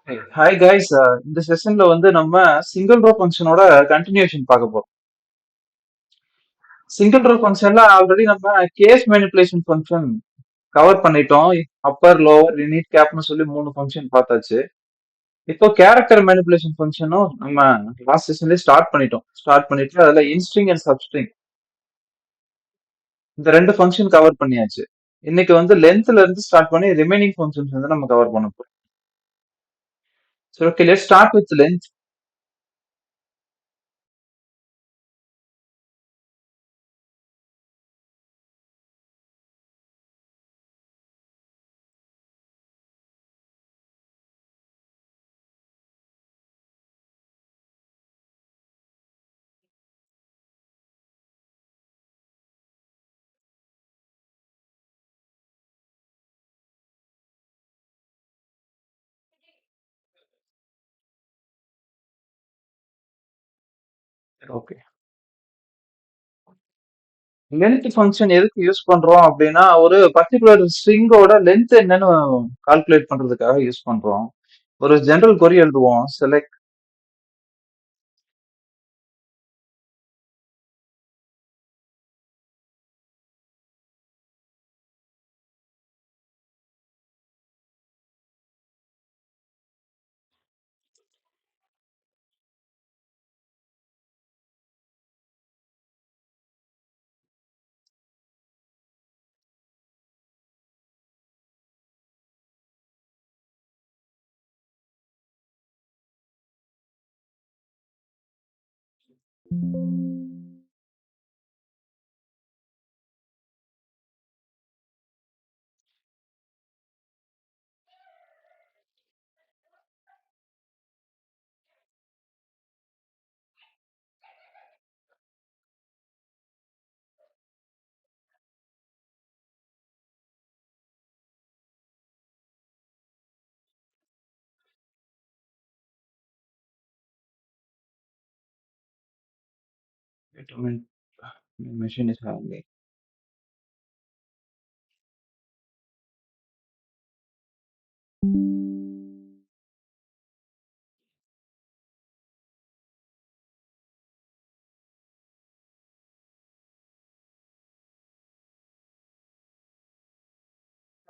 Hi guys, இந்த செஷன்ல வந்து நம்ம சிங்கிள் ரோ ஃபங்க்ஷனோட கண்டினியூஷன் பார்க்க போறோம். சிங்கிள் ரோ ஃபங்க்ஷன்ல ஆல்ரெடி நம்ம கேஸ் மேனிபுலேஷன் ஃபங்க்ஷன் கவர் பண்ணிட்டோம். அப்பர் லோவர் யூனிட் கேப்னு சொல்லி 3 ஃபங்க்ஷன் பார்த்தாச்சு. இப்போ கேரக்டர் மேனிபுலேஷன் ஃபங்க்ஷனும் நம்ம லாஸ்ட் செஷன்லயே ஸ்டார்ட் பண்ணிட்டு அதுல இன்ஸ்ட்ரிங் அண்ட் சப்ஸ்ட்ரிங் இந்த 2 ஃபங்க்ஷன் கவர் பண்ணியாச்சு. இன்னைக்கு வந்து லென்த்ல இருந்து ஸ்டார்ட் பண்ணி ரிமைனிங் ஃபங்க்ஷன்ஸ் வந்து நம்ம கவர் பண்ண போறோம். சரி, okay, let's start with length. Okay, length function எதுக்கு யூஸ் பண்றோம் அப்படின்னா, ஒரு பர்டிகுலர் ஸ்ட்ரிங்கோட லென்த் என்னன்னு கால்குலேட் பண்றதுக்காக யூஸ் பண்றோம். ஒரு ஜெனரல் கொரி எழுதுவோம். Select machine is handling.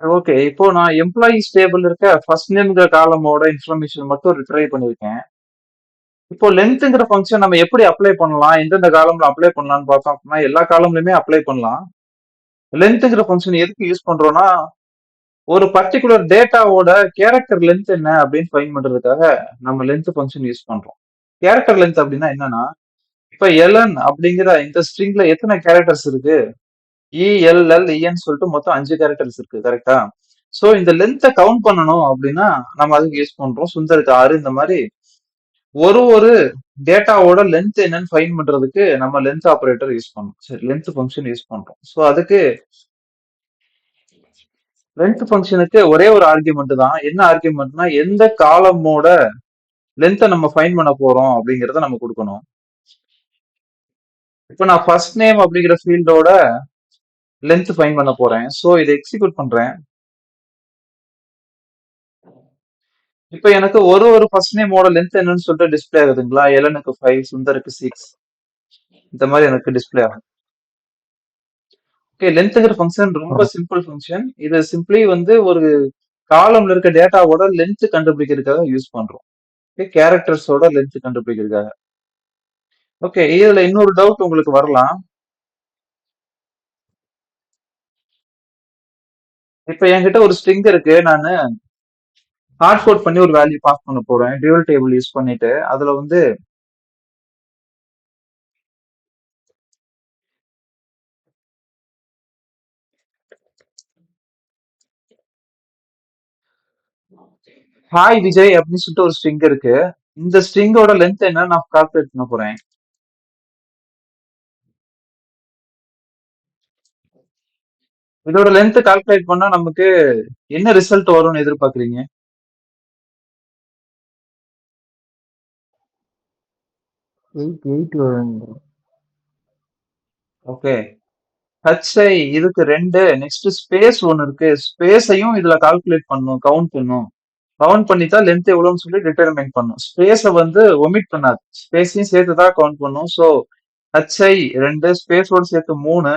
Okay, இப்போ நான் எம்ப்ளாயிஸ் டேபிள் இருக்க ஃபர்ஸ்ட் நேம்ங்கிற காலமோட இன்ஃபர்மேஷன் மட்டும் ரிட்ரைவ் பண்ணிருக்கேன். இப்போ லென்த்ங்கிற ஃபங்க்ஷன் நம்ம எப்படி அப்ளை பண்ணலாம், எந்தெந்த காலம்ல அப்ளை பண்ணலாம்னு பார்த்தோம் அப்படின்னா எல்லா காலம்லயுமே அப்ளை பண்ணலாம். லென்த்ங்கிற ஃபங்க்ஷன் எதுக்கு யூஸ் பண்றோம்னா, ஒரு பர்டிகுலர் டேட்டாவோட கேரக்டர் லென்த் என்ன அப்படின்னு ஃபைண்ட் பண்றதுக்காக நம்ம லென்த் ஃபங்க்ஷன் யூஸ் பண்றோம். கேரக்டர் லென்த் அப்படின்னா என்னன்னா, இப்ப எல்என் அப்படிங்கிற இந்த ஸ்ட்ரிங்ல எத்தனை கேரக்டர்ஸ் இருக்கு? இஎல்எல்இஎன் சொல்லிட்டு மொத்தம் 5 கேரக்டர்ஸ் இருக்கு, கரெக்டா? சோ இந்த லென்த்தை கவுண்ட் பண்ணணும் அப்படின்னா நம்ம அதுக்கு யூஸ் பண்றோம். சுந்தருக்கு 6 இந்த மாதிரி ஒரு டேட்டாவோட லென்த் என்னன்னு ஃபைண்ட் பண்றதுக்கு நம்ம லென்த் ஆபரேட்டர் யூஸ் பண்றோம். சரி, லென்த் ஃபங்க்ஷன் யூஸ் பண்றோம். சோ அதுக்கு லென்த் ஃபங்க்ஷனுக்கு ஒரே ஒரு ஆர்குமெண்ட் தான். என்ன ஆர்குமெண்ட்னா, எந்த காலமோட லென்த்தை நம்ம ஃபைண்ட் பண்ண போறோம் அப்படிங்கறத நம்ம கொடுக்கணும். இப்போ நான் ஃபர்ஸ்ட் நேம் அப்படிங்கிற ஃபீல்டோட லென்த் ஃபைண்ட் பண்ண போறேன். சோ இதை எக்ஸிக்யூட் பண்றேன். இப்போ எனக்கு ஒரு ஃபர்ஸ்ட் நேமோட லென்த் என்னன்னு சொல்லிட்டு டிஸ்பிளே ஆகுதுங்களா? எலனுக்கு 5, சுந்தருக்கு 6, இந்த மாதிரி எனக்கு டிஸ்பிளே ஆகும். ஓகே, லென்த்ங்கிற ஃபங்க்ஷன் ரொம்ப சிம்பிள் ஃபங்க்ஷன். இது சிம்பிளி வந்து ஒரு காலம்ல இருக்க டேட்டாவோட லென்த் கண்டுபிடிக்கிறதுக்காக யூஸ் பண்றோம். ஓகே, கேரக்டர்ஸோட லென்த் கண்டுபிடிக்கிறதுக்காக. ஓகே, இதுல இன்னொரு டவுட் உங்களுக்கு வரலாம். இப்ப என்கிட்ட ஒரு ஸ்ட்ரிங் இருக்கு. நான் ஹார்ட் கோட் பண்ணி ஒரு வேல்யூ பாஸ் பண்ண போறேன். டியூவல் டேபிள் யூஸ் பண்ணிட்டு அதுல வந்து ஹாய் விஜய் அப்படின்னு சொல்லிட்டு ஒரு ஸ்ட்ரிங் இருக்கு. இந்த ஸ்ட்ரிங்கோட லென்த் என்ன நான் கால்குலேட் பண்ண போறேன். இதோட லென்த் கால்குலேட் பண்ணா நமக்கு என்ன ரிசல்ட் வரும்னு எதிர்பார்க்கறீங்க? 8 வரும். ஓகே, ஹச்ஐ இதுக்கு 2, நெக்ஸ்ட் ஸ்பேஸ் ஒன்னு இருக்கு. ஸ்பேஸையும் இதுல கால்குலேட் பண்ணும், கவுண்ட் பண்ணும். கவுண்ட் பண்ணி தான் லென்த் எவ்வளவுன்னு சொல்லி டிட்டர்மைன் பண்ணும். ஸ்பேஸை வந்து ஒமிட் பண்ணாது, ஸ்பேஸையும் சேர்த்து தான் கவுண்ட் பண்ணும். ஸோ ஹச்ஐ 2, ஸ்பேஸோட சேர்த்து 3,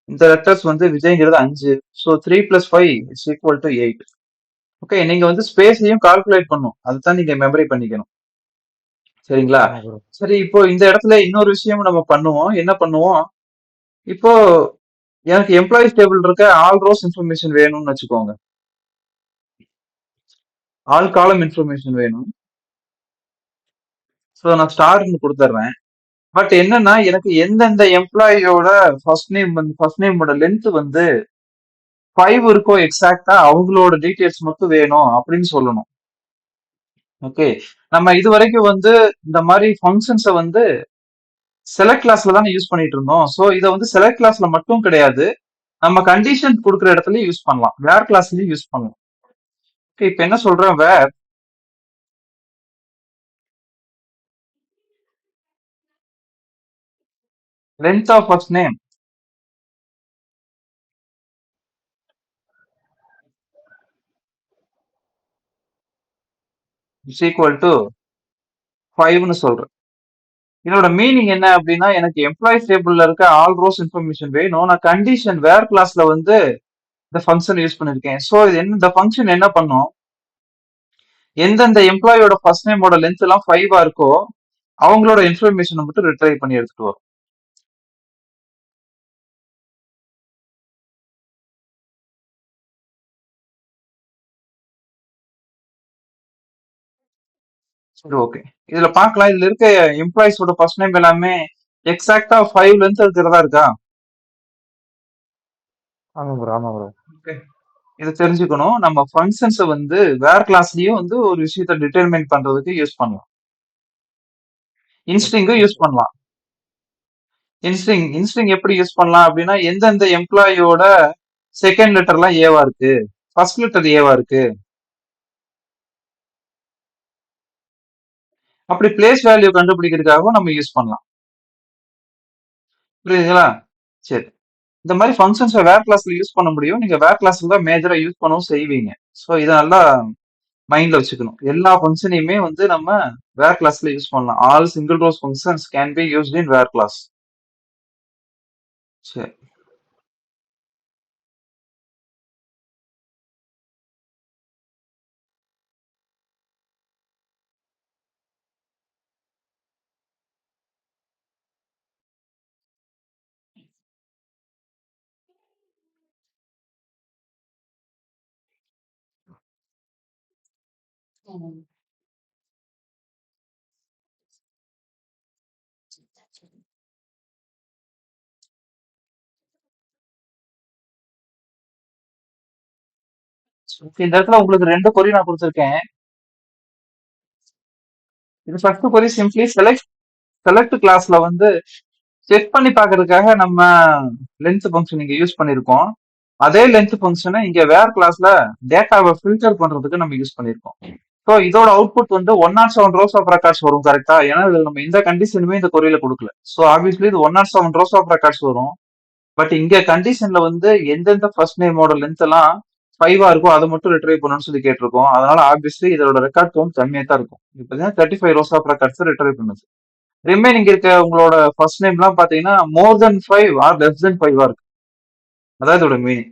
இந்த லெட்டர்ஸ் வந்து விஜய்ங்கிறது 5. So 3 + 5 is equal to 8. Okay, நீங்க வந்து ஸ்பேஸையும் கால்குலேட் பண்ணும், அதுதான் நீங்க மெமரி பண்ணிக்கணும். சரிங்களா? ஆமா ப்ரோ. சரி, இப்போ இந்த இடத்துல இன்னொரு விஷயம் நம்ம பண்ணுவோம். என்ன பண்ணுவோம்? இப்போ எனக்கு எம்ப்ளாயிஸ் டேபிள் இருக்க ஆல் ரோஸ் இன்ஃபர்மேஷன் வேணும்னு வச்சுக்கோங்க. ஆல் காலம் இன்ஃபர்மேஷன் வேணும். ஸோ நான் ஸ்டார்னு கொடுத்துட்றேன். பட் என்னன்னா, எனக்கு எந்தெந்த எம்ப்ளாயியோட ஃபர்ஸ்ட் நேமோட லென்த் வந்து 5 இருக்கோ எக்ஸாக்டா அவங்களோட டீடைல்ஸ் மட்டும் வேணும் அப்படின்னு சொல்லணும். ஓகே, நம்ம இது வரைக்கும் வந்து இந்த மாதிரி ஃபங்க்ஷன்ஸை வந்து செலக்ட் கிளாஸ்ல தானே யூஸ் பண்ணிட்டு இருந்தோம். ஸோ இதை வந்து செலக்ட் கிளாஸ்ல மட்டும் கிடையாது, நம்ம கண்டிஷன் கொடுக்குற இடத்துலயும் யூஸ் பண்ணலாம், வேர் கிளாஸ்லயும் யூஸ் பண்ணலாம். ஓகே, இப்போ என்ன சொல்றேன், வேர் length of first name is equal to 5ன்னு சொல்றேன். இதோட மீனிங் என்ன அப்படின்னா, எனக்கு எம்ப்ளாயிஸ் டேபிள்ல இருக்க ஆல் ரோஸ் இன்ஃபர்மேஷன் வேணும். நான் கண்டிஷன் வேர் கிளாஸ்ல வந்து இந்த ஃபங்க்ஷன் யூஸ் பண்ணிருக்கேன். ஸோ இது என்ன, இந்த ஃபங்க்ஷன் என்ன பண்ணும், எந்தெந்த எம்ப்ளாயோட ஃபர்ஸ்ட் நேமோட லென்த் எல்லாம் 5 இருக்கோ அவங்களோட இன்ஃபர்மேஷனை மட்டும் ரிட்ரைவ் பண்ணி எடுத்துட்டு வரும். சரி, ஓகே. இதுல பார்க்கலாம், இதுல இருக்க எம்ப்ளாயிஸோட ஃபர்ஸ்ட் நேம் எல்லாமே எக்ஸாக்டா 5 லென்த் இருக்கிறதா இருக்கா? ஆமா ப்ரோ. ஆமா ப்ரோ. ஓகே, இதை தெரிஞ்சுக்கணும். நம்ம ஃபங்க்ஷன்ஸை வந்து வேர் கிளாஸ்லயும் வந்து ஒரு விஷயத்தை டிட்டர்மைன் பண்றதுக்கு யூஸ் பண்ணலாம். ஓகே இன்ஸ்டிங்கும் யூஸ் ஓகே. பண்ணலாம். இன்ஸ்டிங் எப்படி யூஸ் பண்ணலாம் அப்படின்னா, எந்தெந்த எம்ப்ளாயோட செகண்ட் லெட்டர்லாம் ஏவா இருக்கு, ஃபர்ஸ்ட் லெட்டர் ஏவா இருக்கு, அப்படி பிளேஸ் வேல்யூ கண்டுபிடிக்கிறதுக்காகவும் நம்ம யூஸ் பண்ணலாம். புரியுதுங்களா? சரி, இந்த மாதிரி ஃபங்க்ஷன்ஸை வேர் கிளாஸ்ல யூஸ் பண்ண முடியும். நீங்க வேர் கிளாஸ்ல தான் மேஜரா யூஸ் பண்ணவும் செய்வீங்க. ஸோ இதை நல்லா மைண்ட்ல வச்சுக்கணும். எல்லா ஃபங்க்ஷனையுமே வந்து நம்ம வேர் கிளாஸ்ல யூஸ் பண்ணலாம். All single rows functions can be used in where class. சரி, okay, இந்த இடத்துல உங்களுக்கு 2 கொரி நான் கொடுத்துருக்கேன். இது ஃபர்ஸ்ட் கொரி சிம்பிளி செலக்ட் கிளாஸ்ல வந்து செக் பண்ணி பார்க்கறதுக்காக நம்ம லென்த் ஃபங்க்ஷன் இங்க யூஸ் பண்ணிருக்கோம். அதே லென்த் ஃபங்க்ஷனை இங்க வேர் கிளாஸ்ல டேட்டாவை ஃபில்டர் பண்றதுக்கு நம்ம யூஸ் பண்ணிருக்கோம். ஸோ இதோட அவுட்புட் வந்து 107 ரோஸ் ஆஃப் ரெக்கார்ட்ஸ் வரும், கரெக்டா? ஏன்னா இதுல நம்ம இந்த கண்டிஷனுமே இந்த கொரியில கொடுக்கல. ஸோ ஆப்வியஸ்லி இது 107 ரோஸ் ஆஃப் ரெக்கார்ட்ஸ் வரும். பட் இங்க கண்டிஷன்ல வந்து எந்தெந்த ஃபர்ஸ்ட் நேமோட லென்த் எல்லாம் 5 இருக்கோ அதை மட்டும் ரிட்ரைவ் பண்ணணும்னு சொல்லி கேட்டிருக்கோம். அதனால ஆப்வியஸ்லி இதோட ரெக்கார்ட் கவுண்ட் கம்மியா தான் இருக்கும். இப்போ 35 ரோஸ் ஆஃப் ரெக்கார்ட்ஸ் ரிட்ரைவ் பண்ணுது. ரிமைனிங் இருக்க உங்களோட ஃபர்ஸ்ட் நேம்லாம் பாத்தீங்கன்னா மோர் தென் 5 ஆர் லெஸ் தென் 5 இருக்கு. அதான் இதோட மீனிங்.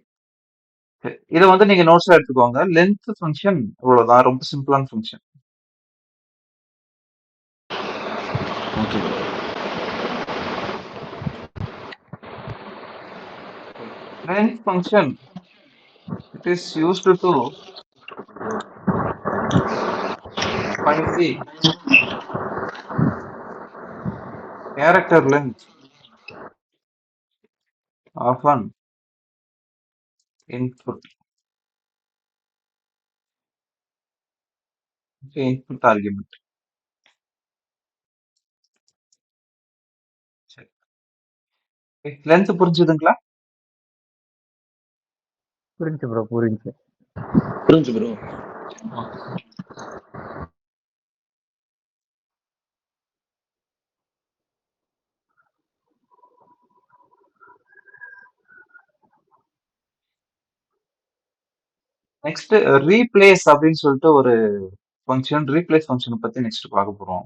இதை வந்து நீங்க நோட்ஸா எடுத்துக்கோங்க. லென்த் ஃபங்க்ஷன் இவ்வளவுதான், ரொம்ப சிம்பிளான function. Okay bro. Length function, it is used to find the character length of an input. Okay, input argument. சரி, லென்த் புரிஞ்சுதுங்களா? புரிஞ்சு ப்ரோ. புரிஞ்சு. புரிஞ்சு ப்ரோ. நெக்ஸ்ட் ரீப்ளேஸ் அப்படின்னு சொல்லிட்டு ஒரு ஃபங்க்ஷன், ரீப்ளேஸ் ஃபங்க்ஷனை பத்தி நெக்ஸ்ட் பார்க்க போறோம்.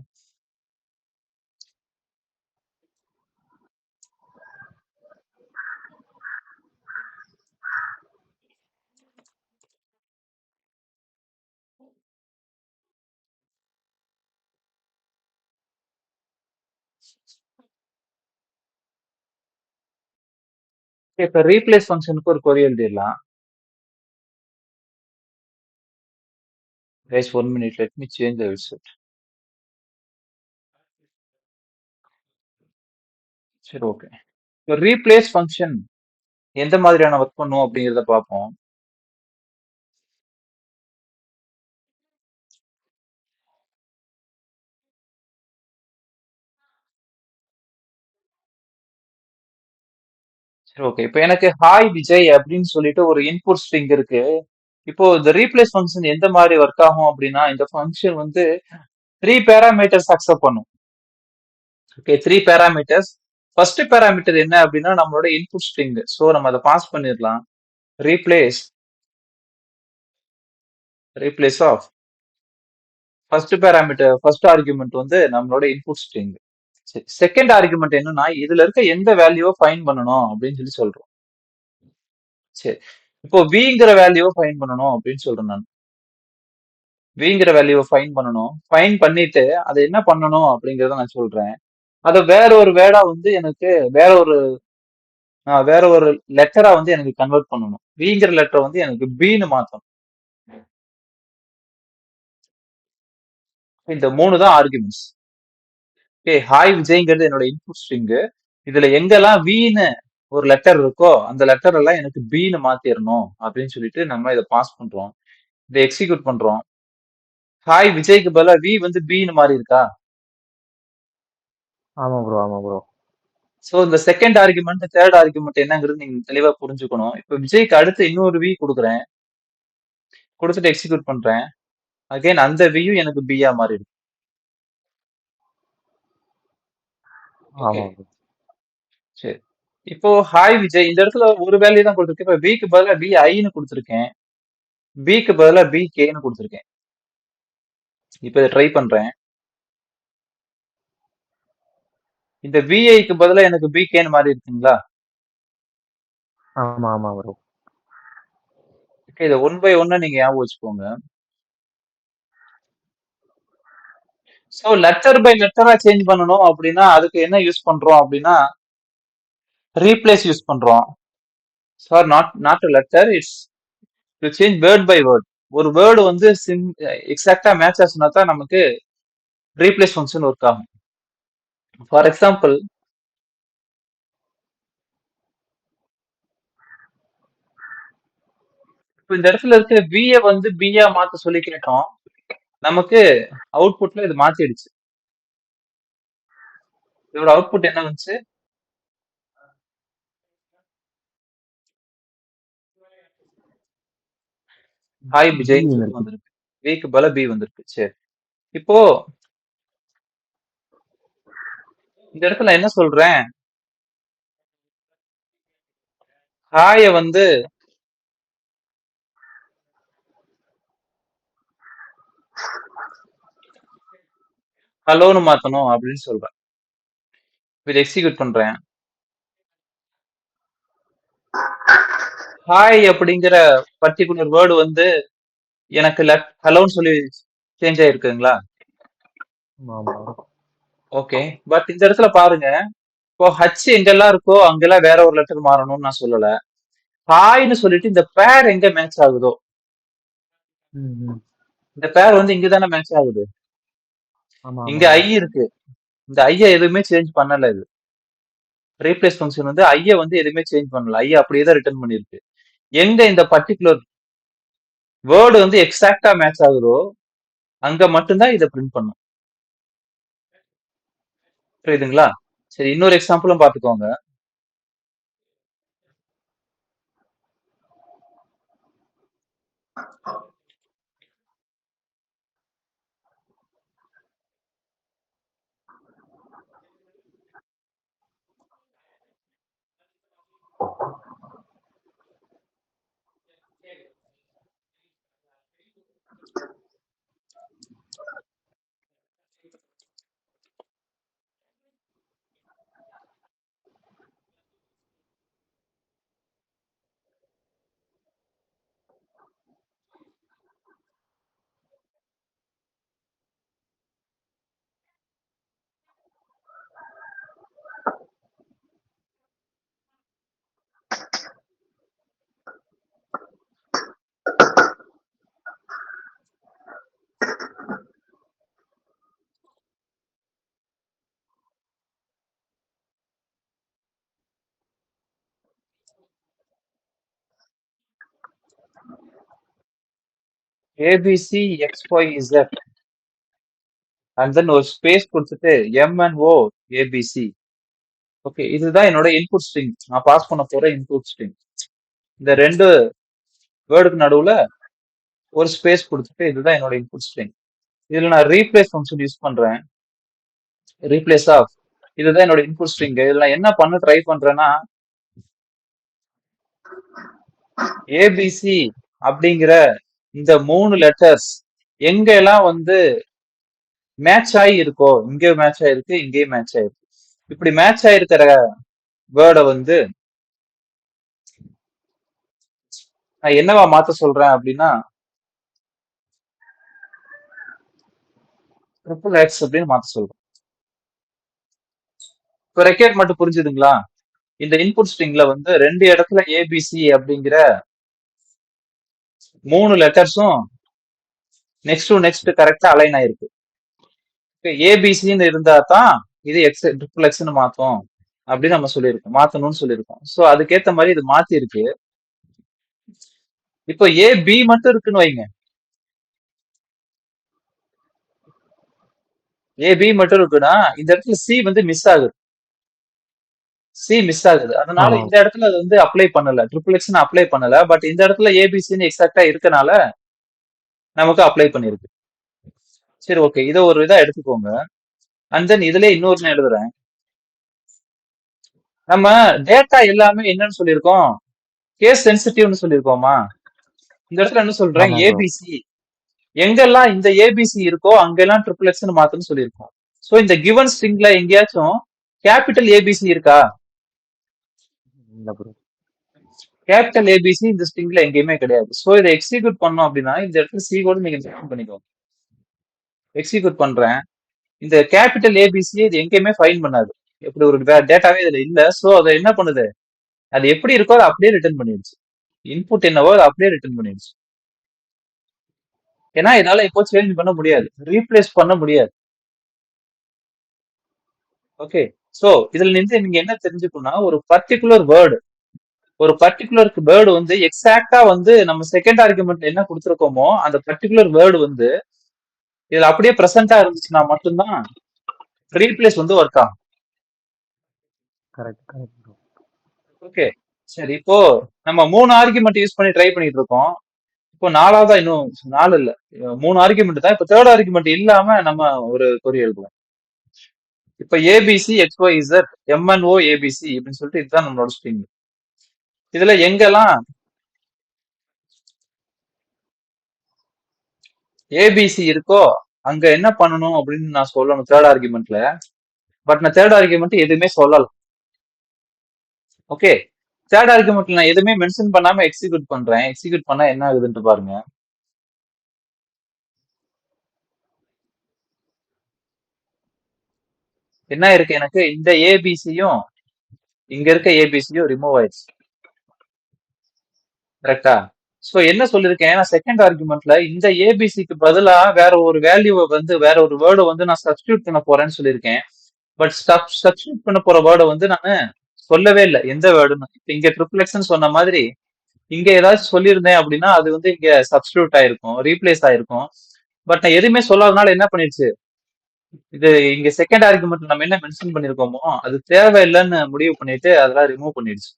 இப்ப ரீப்ளேஸ் ஃபங்க்ஷனுக்கு ஒரு கொரி எழுதிடலாம். Guys 1 minute, let me change the website. சரி, ஓகே. இப்போ ரீப்ளேஸ் ஃபங்க்ஷன் எந்த மாதிரியான ஒர்க் பண்ணும் அப்படிங்கிறத பார்ப்போம். சரி, ஓகே. இப்போ எனக்கு ஹாய் விஜய் அப்படின்னு சொல்லிட்டு ஒரு இன்புட் ஸ்ட்ரிங் இருக்கு. இப்போ இந்த ரீப்ளேஸ் ஃபங்க்ஷன் எந்த மாதிரி ஒர்க் ஆகும் அப்படின்னா, இந்த ஃபங்க்ஷன் வந்து 3 பேராமீட்டர்ஸ் அக்செப்ட் பண்ணும். Okay, 3 parameters. ஃபர்ஸ்ட் பேராமீட்டர் என்ன அப்படின்னா நம்மளோட இன்புட் ஸ்ட்ரிங். ஸோ நம்ம அதை பாஸ் பண்ணிடலாம். Replace replace of first parameter, first argument வந்து நம்மளோட இன்புட் ஸ்ட்ரிங். செகண்ட் ஆர்குமெண்ட் என்னன்னா இதுல இருக்க எந்த வேல்யூவை ஃபைண்ட் பண்ணணும் அப்படின்னு சொல்லி சொல்றோம். சரி, இப்போ விங்கிற வேல்யூவை ஃபைண்ட் பண்ணணும் அப்படின்னு சொல்றேன் நான். விங்கிற வேல்யூவை ஃபைண்ட் பண்ணணும். ஃபைண்ட் பண்ணிட்டு அதை என்ன பண்ணணும் அப்படிங்கறத நான் சொல்றேன். அதை வேற ஒரு வேர்டா வந்து எனக்கு வேற ஒரு லெட்டரா வந்து எனக்கு கன்வெர்ட் பண்ணணும். விங்கிற லெட்டரை வந்து எனக்கு பின்னு மாத்தணும். இந்த 3 தான் ஆர்குமெண்ட்ஸ். ஓகே, ஹாய் விஜய்ங்கிறது என்னோட இன்புட் ஸ்ட்ரிங். இதுல எங்கெல்லாம் வீன்னு ஒரு லெட்டர் இருக்கோ அந்த லெட்டர் எல்லாம் எனக்கு பின்னு மாத்திரணும் அப்படின்னு சொல்லிட்டு நம்ம இதை பாஸ் பண்றோம். இதை எக்ஸிக்யூட் பண்றோம். ஹாய் விஜய்க்கு பதிலா வி வந்து பின்னு மாறி இருக்கா? ஆமா ப்ரோ, ஆமா ப்ரோ. சோ இந்த செகண்ட் ஆர்குமெண்ட், தேர்ட் ஆர்குமெண்ட் என்னங்கிறது நீங்க தெளிவா புரிஞ்சுக்கணும். இப்ப விஜய்க்கு அடுத்து இன்னொரு வி கொடுக்குறேன். கொடுத்துட்டு எக்ஸிக்யூட் பண்றேன். அகைன் அந்த வியும் எனக்கு பியா மாறி இருக்கு. ஓகே, ஆமா ப்ரோ. சரி. இப்போ ஹாய் விஜய் இந்த இடத்துல ஒரு வேல்யூ தான் கொடுத்துருக்கேன். இப்ப விக்கு பதிலா வி ஐன்னு கொடுத்துருக்கேன். பிக்கு பதிலா பி கேன்னு கொடுத்துருக்கேன். இப்ப இதை ட்ரை பண்றேன். இந்த விஐக்கு பதிலா எனக்கு பி கேன்னு மாறி இருக்குங்களா? ஆமா, ஆமா ப்ரோ. ஓகே, இதை 1 by 1 நீங்க ஞாபகம் வச்சுக்கோங்க. சோ லெட்டர் பை லெட்டரா சேஞ்ச் பண்ணணும் அப்படின்னா அதுக்கு என்ன யூஸ் பண்றோம் அப்படின்னா ரீப்ளேஸ் யூஸ் பண்றோம். Sir, not a letter, it's to change word by word. ஒரு வேர்டு வந்து எக்ஸாக்டா மேட்ச் ஆச்சுன்னா தான் நமக்கு ரீப்ளேஸ் ஃபங்க்ஷன் ஒர்க் ஆகும். ஃபார் எக்ஸாம்பிள், இப்போ இந்த இடத்துல இருக்க விய வந்து பியா மாத்த சொல்லி கேட்டோம். நமக்கு அவுட்புட்ல இது மாத்திடுச்சு. இதோட அவுட்புட் என்ன வந்துச்சு? ஹாய் பி விஜய்ன்னு சொல்லிட்டு இருக்கு. வந்திருக்கு. விக்கு பதிலா பி வந்திருக்கு. சரி, இப்போ இந்த இடத்துல என்ன சொல்றேன்? ஹாய வந்து ஹலோன்னு மாத்தணும் அப்படின்னு சொல்றேன். இதை எக்ஸிக்யூட் பண்றேன். ஹாய் அப்படிங்கிற பர்டிகுலர் வேர்டு வந்து எனக்கு ஹலோன்னு சொல்லி சேஞ்ச் ஆயிருக்குங்களா? ஆமா ப்ரோ. ஓகே, பட் இந்த இடத்துல பாருங்க, இப்போ ஹச் எங்கெல்லாம் இருக்கோ அங்கெல்லாம் வேற ஒரு லெட்டர் மாறணும்னு நான் சொல்லல. ஹாய்னு சொல்லிட்டு இந்த பேர் எங்க மேட்ச் ஆகுதோ ம், ம். இந்த பேர் வந்து இங்கதானே மேட்ச் ஆகுது. ஆமா, ஆமா இங்க ஐ ப்ரோ. இருக்கு. இந்த ஐய எதுவுமே சேஞ்ச் பண்ணல. இது ரீப்ளேஸ் ஃபங்க்ஷன் வந்து ஐய வந்து எதுவுமே சேஞ்ச் பண்ணல. ஐய அப்படியே தான் ரிட்டர்ன் பண்ணிருக்கு. எங்க இந்த பர்டிகுலர் வேர்டு வந்து எக்ஸாக்டா மேட்ச் ஆகுதோ அங்க மட்டும்தான் இதை பிரிண்ட் பண்ணும். புரியுதுங்களா? சரி, இன்னொரு எக்ஸாம்பிளும் பாத்துக்கோங்க. ஏபிசி XYZ அண்ட் தென் ஒரு ஸ்பேஸ் கொடுத்துட்டு MNO ஏபிசி. ஓகே, இதுதான் என்னோட இன்புட் ஸ்ட்ரிங். நான் பாஸ் பண்ண போற இன்புட் ஸ்ட்ரிங். இந்த ரெண்டு வேர்டுக்கு நடுவுல ஒரு ஸ்பேஸ் கொடுத்துட்டு இதுதான் என்னோட இன்புட் ஸ்ட்ரிங். இதுல நான் ரீப்ளேஸ் ஃபங்க்ஷன் யூஸ் பண்றேன். ரீப்ளேஸ் ஆஃப் இதுதான் என்னோட இன்புட் ஸ்ட்ரிங். இதுல நான் என்ன பண்ண ட்ரை பண்றேன்னா ஏபிசி அப்படிங்கிற இந்த 3 லெட்டர்ஸ் எங்கெல்லாம் வந்து மேட்ச் ஆகி இருக்கோ, இங்கே மேட்ச் ஆயிருக்கு, இங்கேயும் மேட்ச் ஆயிருக்கு. இப்படி மேட்ச் ஆயிருக்கிற வேர்டை வந்து நான் என்னவா மாத்த சொல்றேன் அப்படின்னா ட்ரிபிள் எக்ஸ் அப்படின்னு மாத்த சொல்றேன். இப்போ ரெக்கேட் மட்டும் புரிஞ்சுதுங்களா? இந்த இன்புட் ஸ்ட்ரிங்ல வந்து 2 இடத்துல ஏபிசி அப்படிங்கிற 3 லெட்டர்ஸும் நெக்ஸ்ட் டு நெக்ஸ்ட் கரெக்டா அலைன் ஆயிருக்கு. ஏபிசின்னு இருந்தா தான் இது எக்ஸ் ட்ரிபிள் எக்ஸ்னு மாத்தும் அப்படின்னு நம்ம சொல்லியிருக்கோம், மாத்தணும்னு சொல்லியிருக்கோம். ஸோ அதுக்கேத்த மாதிரி இது மாத்தி இருக்கு. இப்போ ஏபி மட்டும் இருக்குன்னு வைங்க, ஏபி மட்டும் இருக்குன்னா இந்த இடத்துல சி வந்து மிஸ் ஆகுது, சி மிஸ் ஆகுது. அதனால ஆமா. இந்த இடத்துல அது வந்து அப்ளை பண்ணல, ட்ரிபிள் எக்ஸ் அப்ளை பண்ணல. பட் இந்த இடத்துல ஏபிசின்னு எக்ஸாக்டா இருக்கனால நமக்கு அப்ளை பண்ணிருக்கு. சரி, ஓகே, இதை ஒரு இதா எடுத்துக்கோங்க. அண்ட் தென் இதுல இன்னொரு எழுதுறேன். நம்ம டேட்டா எல்லாமே என்னன்னு சொல்லியிருக்கோம், கேஸ் சென்சிட்டிவ்னு சொல்லியிருக்கோமா? இந்த இடத்துல என்ன சொல்றேன், ஆமா ப்ரோ. ஏபிசி எங்கெல்லாம் இந்த ஏபிசி இருக்கோ அங்கெல்லாம் ட்ரிபிள் எக்ஸ்னு மாத்துன்னு சொல்லியிருக்கோம். சோ இந்த கிவன் ஸ்ட்ரிங்ல எங்கேயாச்சும் கேபிட்டல் ஏபிசி இருக்கா? இல்ல ப்ரோ. கேபிட்டல் ஏபிசி இந்த ஸ்ட்ரிங்ல எங்கேயுமே கிடையாது. சோ இதை எக்ஸிக்யூட் பண்ணோம் அப்படின்னா இந்த இடத்துல சி கூட நீங்க ஜாயின் பண்ணிக்கோங்க. எக்ஸிக்யூட் பண்றேன். இந்த கேபிட்டல் ஏபிசி இது எங்கேயுமே ஃபைன் பண்ணாது, எப்படி ஒரு டேட்டாவே இதுல இல்ல. சோ அதை என்ன பண்ணுது, அது எப்படி இருக்கோ அதை அப்படியே ரிட்டர்ன் பண்ணிடுச்சு. இன்புட் என்னவோ அதை அப்படியே ரிட்டர்ன் பண்ணிடுச்சு. ஏன்னா என்னால இப்போ சேஞ்ச் பண்ண முடியாது, ரீப்ளேஸ் பண்ண முடியாது. ஓகே, சோ இதுல இருந்து நீங்க என்ன தெரிஞ்சுக்கணும்னா ஒரு பர்டிகுலர் வேர்டு, ஒரு பர்டிகுலர் வேர்டு வந்து எக்ஸாக்டா வந்து நம்ம செகண்ட் ஆர்குமெண்ட் என்ன கொடுத்துருக்கோமோ அந்த பர்டிகுலர் வேர்டு வந்து இதுல அப்படியே பிரசன்டா இருந்துச்சுன்னா மட்டும்தான் ரீப்ளேஸ் வந்து ஒர்க் ஆகும். Correct correct bro. ஓகே, சரி, இப்போ நம்ம 3 ஆர்குமெண்ட் யூஸ் பண்ணி ட்ரை பண்ணிட்டு இருக்கோம். இப்போ நாலாவதா, இன்னும் 4 இல்ல, 3 ஆர்குமெண்ட் தான். இப்போ தேர்ட் ஆர்குமெண்ட் இல்லாம நம்ம ஒரு கொரி எழுதுவோம். இப்ப ஏபிசி XYZ MNO ஏபிசி அப்படின்னு சொல்லிட்டு இதுதான் நம்மளோட ஸ்ட்ரிங். இதுல எங்கெல்லாம் ஏபிசி இருக்கோ அங்க என்ன பண்ணணும் அப்படின்னு நான் சொல்லணும் தேர்ட் ஆர்குமெண்ட்ல. பட் நான் தேர்ட் ஆர்குமெண்ட் எதுவுமே சொல்லல. ஓகே, தேர்ட் ஆர்குமெண்ட்ல நான் எதுவுமே மென்ஷன் பண்ணாம எக்ஸிக்யூட் பண்றேன். எக்ஸிக்யூட் பண்ணா என்ன ஆகுதுன்னு பாருங்க. என்ன இருக்கு, எனக்கு இந்த ஏபிசியும் இங்க இருக்க ஏபிசியும் ரிமூவ் ஆயிடுச்சு. கரெக்டா? சோ என்ன சொல்லிருக்கேன், நான் செகண்ட் ஆர்குமெண்ட்ல இந்த ஏபிசிக்கு பதிலா வேற ஒரு வேல்யூவை வந்து வேற ஒரு வேர்டை வந்து நான் சப்ஸ்டியூட் பண்ண போறேன்னு சொல்லியிருக்கேன். பட் சப்ஸ்டியூட் பண்ண போற வேர்டை வந்து நான் சொல்லவே இல்லை எந்த வேர்டுன்னு. இப்ப இங்க ட்ரிபிள் எக்ஸ்ன்னு சொன்ன மாதிரி இங்க ஏதாச்சும் சொல்லியிருந்தேன் அப்படின்னா அது வந்து இங்க சப்ஸ்டியூட் ஆயிருக்கும், ரீப்ளேஸ் ஆயிருக்கும். பட் நான் எதுவுமே சொல்லாதனால என்ன பண்ணிருச்சு, இது இங்க செகண்ட் ஆர்குமெண்ட் நம்ம என்ன மென்ஷன் பண்ணிருக்கோமோ அது தேவையில்லைன்னு முடிவு பண்ணிட்டு அதெல்லாம் ரிமூவ் பண்ணிடுச்சு,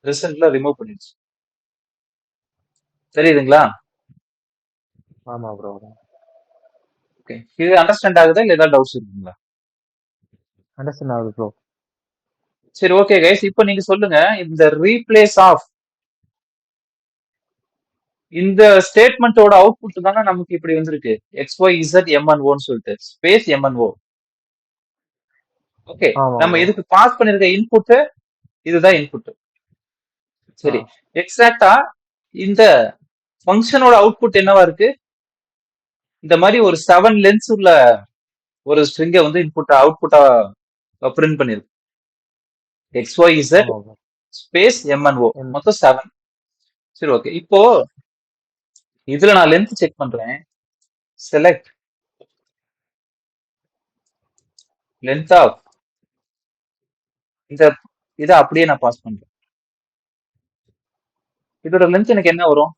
ரிசல்ட்ல ரிமூவ் பண்ணிடுச்சு. தெரியுதுங்களா? ஆமா ப்ரோ. ஓகே, இது அண்டர்ஸ்டாண்ட் ஆகுதா இல்ல ஏதாவது டவுட்ஸ் இருக்குங்களா? அண்டர்ஸ்டாண்ட் ஆகுது ப்ரோ. சரி, ஓகே கைஸ், இப்போ நீங்க சொல்லுங்க, இந்த ரீப்ளேஸ் ஆஃப் இந்த ஸ்டேட்மெண்ட்டோட அவுட்புட் தானே நமக்கு இப்படி வந்திருக்கு, XYZ MNOன்னு சொல்லிட்டு ஸ்பேஸ் MNO. ஓகே, ஆமா நம்ம ப்ரோ. இதுக்கு பாஸ் பண்ணிருக்க இன்புட் இதுதான் இன்புட். ஆ. சரி, எக்ஸாக்டா இந்த ஃபங்க்ஷனோட அவுட்புட் என்னவா இருக்கு, இந்த மாதிரி ஒரு 7 லென்ஸ் உள்ள ஒரு ஸ்ட்ரிங்கை வந்து இன்புட் அவுட்புட்டா பிரிண்ட் பண்ணிருக்கு. XYZ ஆமா ப்ரோ. ஸ்பேஸ் MNO என் மொத்தம் 7. சரி, ஓகே, இப்போ இதுல நான் லென்த் செக் பண்றேன். செலக்ட் லென்த் ஆஃப் இந்த இதை அப்படியே நான் பாஸ் பண்றேன். இதோட லென்த் எனக்கு என்ன வரும்,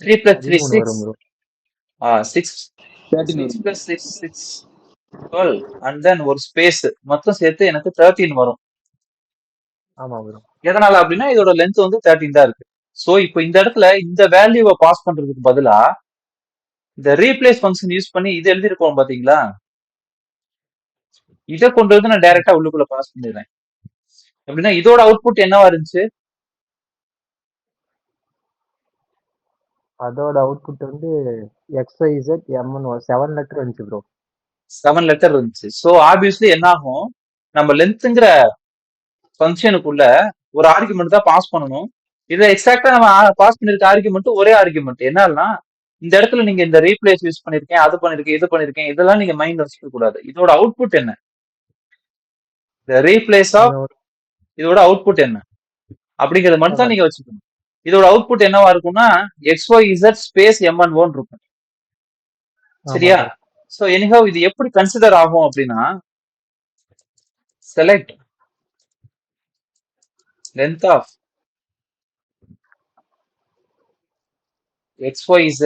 3 plus 3 13 6 வரும் ப்ரோ. 6 13 6 வரும். plus 6 6 12 and then ஒரு ஸ்பேஸ் மொத்தம் சேர்த்து எனக்கு 13 வரும். ஆமா ப்ரோ. எதனால அப்படின்னா இதோட லென்த் வந்து 13 தான் இருக்கு. சோ இப்போ இந்த இடத்துல இந்த வேல்யூவை பாஸ் பண்றதுக்கு பதிலா இந்த ரீப்ளேஸ் ஃபங்க்ஷன் யூஸ் பண்ணி இது எழுதிருக்கோம் பாத்தீங்களா, இதை கொண்டு வந்து நான் டைரக்டா உள்ளுக்குள்ள பாஸ் பண்ணிடுறேன். அப்படின்னா இதோட அவுட்புட் என்னவா இருந்துச்சு? அதோட அவுட்புட் வந்து XYZ M1 7 லெட்டர் இருந்துச்சு ப்ரோ. 7 லெட்டர் இருந்துச்சு. சோ ஆப்வியஸ்லி என்ன ஆகும், நம்ம லென்த்ங்கிற ஃபங்க்ஷனுக்குள்ள ஒரு ஆர்குமெண்ட் தான் பாஸ் பண்ணணும். இதை எக்ஸாக்டா நம்ம பாஸ் பண்ணிருக்க ஆர்குமெண்ட் ஒரே ஆர்குமெண்ட். என்னன்னா இந்த இடத்துல நீங்க இந்த ரீப்ளேஸ் யூஸ் பண்ணிருக்கேன், அது பண்ணிருக்கேன், இது பண்ணிருக்கேன், இதெல்லாம் நீங்க மைண்ட் வச்சுக்க கூடாது. இதோட அவுட்புட் என்ன, இந்த ரீப்ளேஸ் ஆஃப் இதோட அவுட்புட் என்ன அப்படிங்கறது மட்டும் தான் 7. நீங்க வச்சுக்கணும். இதோட அவுட்புட் என்னவா இருக்கும்னா XYZ ஸ்பேஸ் M11 இருக்கும். ஆமா சரியா? ப்ரோ. சோ எனிஹவ் இது எப்படி கன்சிடர் ஆகும் அப்படின்னா, select length of XYZ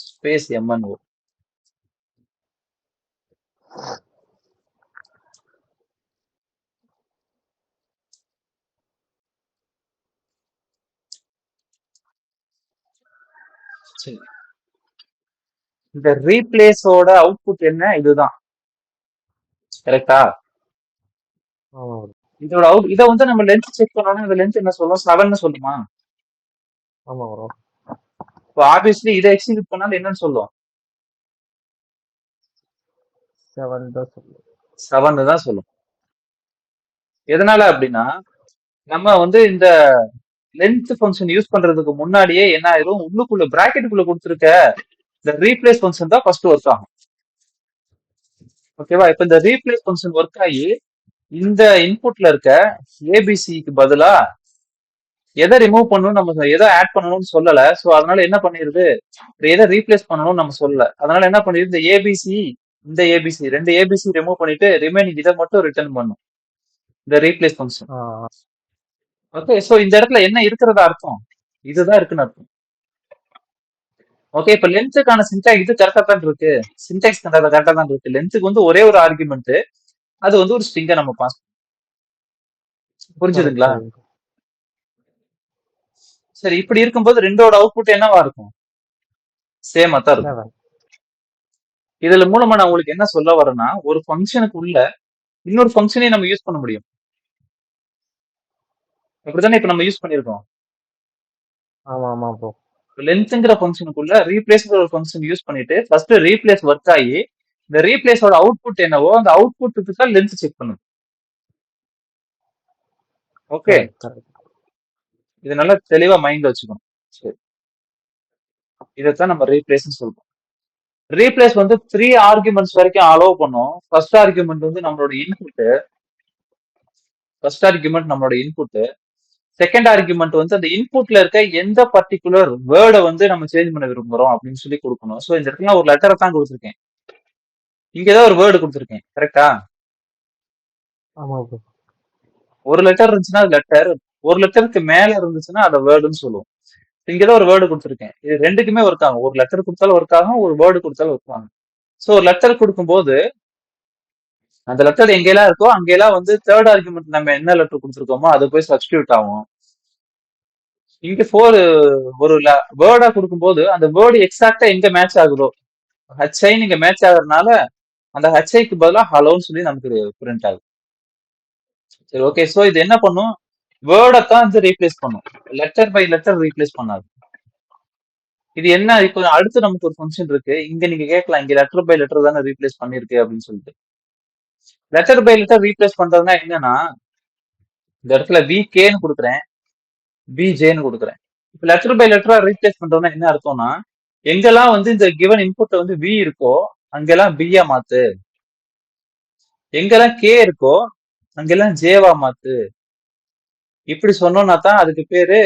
space M1O. சரி, இந்த ரீப்ளேஸோட அவுட்புட் என்ன, இதுதான். கரெக்டா? ஆமா ப்ரோ. இதோட இதை வந்து நம்ம லென்த் செக் பண்ணோம்னா இந்த லென்த் என்ன சொல்லும், 7 சொல்லுமா? ஆமா ப்ரோ. இப்போ ஆப்வியஸ்லி இதை எக்ஸிக்யூட் பண்ணாலும் என்னன்னு சொல்லும், 7 தான் சொல்லுவோம். 7 தான் சொல்லும். எதனால அப்படின்னா நம்ம வந்து இந்த லென்த் ஃபங்க்ஷன் யூஸ் பண்றதுக்கு முன்னாடியே என்ன ஆயிரும், உள்ளுக்குள்ள பிராக்கெட்டுக்குள்ள கொடுத்துருக்க இந்த ரீப்ளேஸ் ஃபங்க்ஷன் தான் ஃபர்ஸ்ட் ஒர்க் ஆகும். ஓகேவா? இப்ப இந்த ரீப்ளேஸ் ஃபங்க்ஷன் ஒர்க் ஆகி இந்த இன்புட்ல இருக்க ஏபிசிக்கு பதிலா எதை ரிமூவ் பண்ணணும், நம்ம எதை ஆட் பண்ணணும்னு சொல்லல. சோ அதனால என்ன பண்ணிருது, எதை ரீப்ளேஸ் பண்ணணும்னு நம்ம சொல்லல. அதனால என்ன பண்ணிருது, இந்த ஏபிசி இந்த ஏபிசி ரெண்டு ஏபிசி ரிமூவ் பண்ணிட்டு ரிமைனிங் இதை மட்டும் ரிட்டர்ன் பண்ணும் இந்த ரீப்ளேஸ் ஃபங்க்ஷன். ஓகே, சோ இந்த இடத்துல என்ன இருக்கிறதா அர்த்தம், இதுதான் இருக்குன்னு அர்த்தம். ஓகே, இப்ப லென்த்துக்கான சின்டாக்ஸ் இது கரெக்டா தான் இருக்கு, சின்டாக்ஸ் கரெக்டா தான் இருக்கு. லென்த்துக்கு வந்து ஒரே ஒரு ஆர்குமெண்ட், அது வந்து ஒரு ஸ்ட்ரிங்கை நம்ம பாஸ். புரிஞ்சுதுங்களா? சரி, இப்படி இருக்கும்போது ரெண்டோட அவுட்புட் என்னவா இருக்கும், சேமா தான் இருக்கும். 7. இதுல மூலமா நான் உங்களுக்கு என்ன சொல்ல வரேன்னா, ஒரு ஃபங்க்ஷனுக்கு உள்ள இன்னொரு ஃபங்க்ஷனையும் நம்ம யூஸ் பண்ண முடியும். அப்படித்தானே இப்ப நம்ம யூஸ் பண்ணிருக்கோம். ஆமா ஆமா ப்ரோ. லென்த்ங்கிற ஃபங்க்ஷனுக்குள்ள ரீப்ளேஸ்ங்கிற ஒரு ஃபங்க்ஷன் யூஸ் பண்ணிட்டு ஃபர்ஸ்ட் ரீப்ளேஸ் ஒர்க் ஆகி இந்த ரீப்ளேஸோட அவுட்புட் என்னவோ அந்த அவுட்புட்டுக்கு தான் லென்த் செக் பண்ணும். ஓகே, இது நல்லா தெளிவா மைண்ட்ல வச்சுக்கணும். சரி, இதைத்தான் நம்ம ரீப்ளேஸ் சொல்றோம். ரீப்ளேஸ் வந்து 3 ஆர்குமெண்ட்ஸ் வரைக்கும் அலோவ் பண்ணும். ஃபர்ஸ்ட் ஆர்குமெண்ட் வந்து நம்மளோட இன்புட், ஃபர்ஸ்ட் ஆர்குமெண்ட் நம்மளோட இன்புட். செகண்ட் ஆர்குமெண்ட் வந்து அந்த இன்புட்ல இருக்க எந்த பர்டிகுலர் வேர்டை வந்து நம்ம சேஞ்ச் பண்ண விரும்புறோம் அப்படின்னு சொல்லி கொடுக்கணும். சோ இந்த இடத்துல ஒரு லெட்டரை தான் கொடுத்துருக்கேன், இங்க ஏதாவது ஒரு வேர்டு கொடுத்துருக்கேன். கரெக்டா? ஆமா ப்ரோ. ஒரு லெட்டர் இருந்துச்சுன்னா அது லெட்டர், ஒரு லெட்டருக்கு மேல இருந்துச்சுன்னா அதை வேர்டுன்னு சொல்லுவோம். இங்கதான் ஒரு வேர்டு கொடுத்துருக்கேன், இது ரெண்டுக்குமே ஒர்க் ஆகும். ஒரு லெட்டர் கொடுத்தாலும் ஒர்க் ஆகும், ஒரு வேர்டு கொடுத்தாலும் ஒர்க் ஆகும். சோ ஒரு லெட்டர் கொடுக்கும்போது அந்த லெட்டர் எங்கெல்லாம் இருக்கோ அங்கெல்லாம் வந்து தேர்ட் ஆர்குமெண்ட் நம்ம என்ன லெட்டர் கொடுத்துருக்கோமோ அது போய் சப்ஸ்டியூட் ஆகும். இங்க ஒரு வேர்டா கொடுக்கும்போது அந்த வேர்டு எக்ஸாக்டா எங்க மேட்ச் ஆகுதோ, ஹச்ஐ இங்க மேட்ச் ஆகுறதுனால அந்த ஹச்ஐக்கு பதிலா ஹலோன்னு சொல்லி நமக்கு பிரிண்ட் ஆகுது. சரி, ஓகே. சோ இது என்ன பண்ணும், வேர்டை தான் வந்து ரீப்ளேஸ் பண்ணும், லெட்டர் பை லெட்டர் ரீப்ளேஸ் பண்ணாது. இது என்ன, இப்போ அடுத்து நமக்கு ஒரு ஃபங்க்ஷன் இருக்கு, இங்க நீங்க கேட்கலாம் இங்க லெட்டர் பை லெட்டர் தானே ரீப்ளேஸ் பண்ணிருக்கு அப்படின்னு சொல்லிட்டு. லெட்டர் பை லெட்டர் ரீப்ளேஸ் பண்றதுன்னா என்னன்னா, இந்த இடத்துல விகேன்னு கொடுக்குறேன், பிஜேன்னு கொடுக்குறேன். இப்ப லெட்டர் பை லெட்டரா ரீப்ளேஸ் பண்றதுன்னா என்ன அர்த்தம்னா, எங்கெல்லாம் வந்து இந்த கிவன் இன்புட் வந்து வி இருக்கோ அங்கெல்லாம் பியா மாத்து, எங்கெல்லாம் கே இருக்கோ அங்கெல்லாம் ஜேவா மாத்து. இப்படி சொன்னோம்னா தான் அதுக்கு பேரு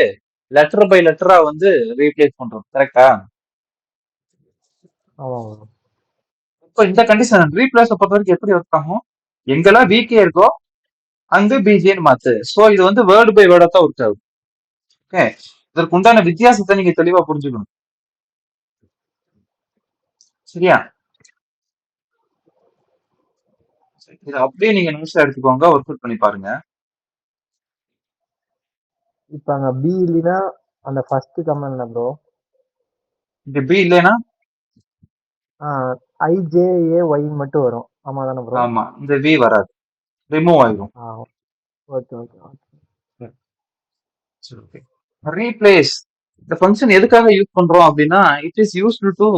லெட்டர் பை லெட்டரா வந்து ரீப்ளேஸ் பண்றோம். கரெக்டா? இப்போ இந்த கண்டிஷன் ரீப்ளேஸ் பொறுத்த வரைக்கும் எப்படி ஒர்க் ஆகும், எங்கெல்லாம் விகே இருக்கோ அங்க பிஜேன்னு மாத்து. சோ இது வந்து வேர்டு பை வேர்டா தான் ஒர்க் ஆகும். ஓகே, இதற்கு உண்டான வித்தியாசத்தை நீங்க தெளிவா புரிஞ்சுக்கணும். சரியா? இதை அப்படியே நீங்க நியூஸா எடுத்துக்கோங்க, ஒர்க் அவுட் பண்ணி பாருங்க. இப்ப அங்க பி இல்லைன்னா அந்த ஃபர்ஸ்ட் கமெண்ட்ல ப்ரோ இங்க பி இல்லைன்னா ஐஜேஏஒய் மட்டும் வரும். ஆமா தானே ப்ரோ? ஆமா, இந்த வி வராது, ரிமூவ் ஆயிடும். Okay okay okay. ரீப்ளேஸ் இந்த ஃபங்க்ஷன் எதுக்காக யூஸ் பண்றோம் அப்படின்னா, it is used to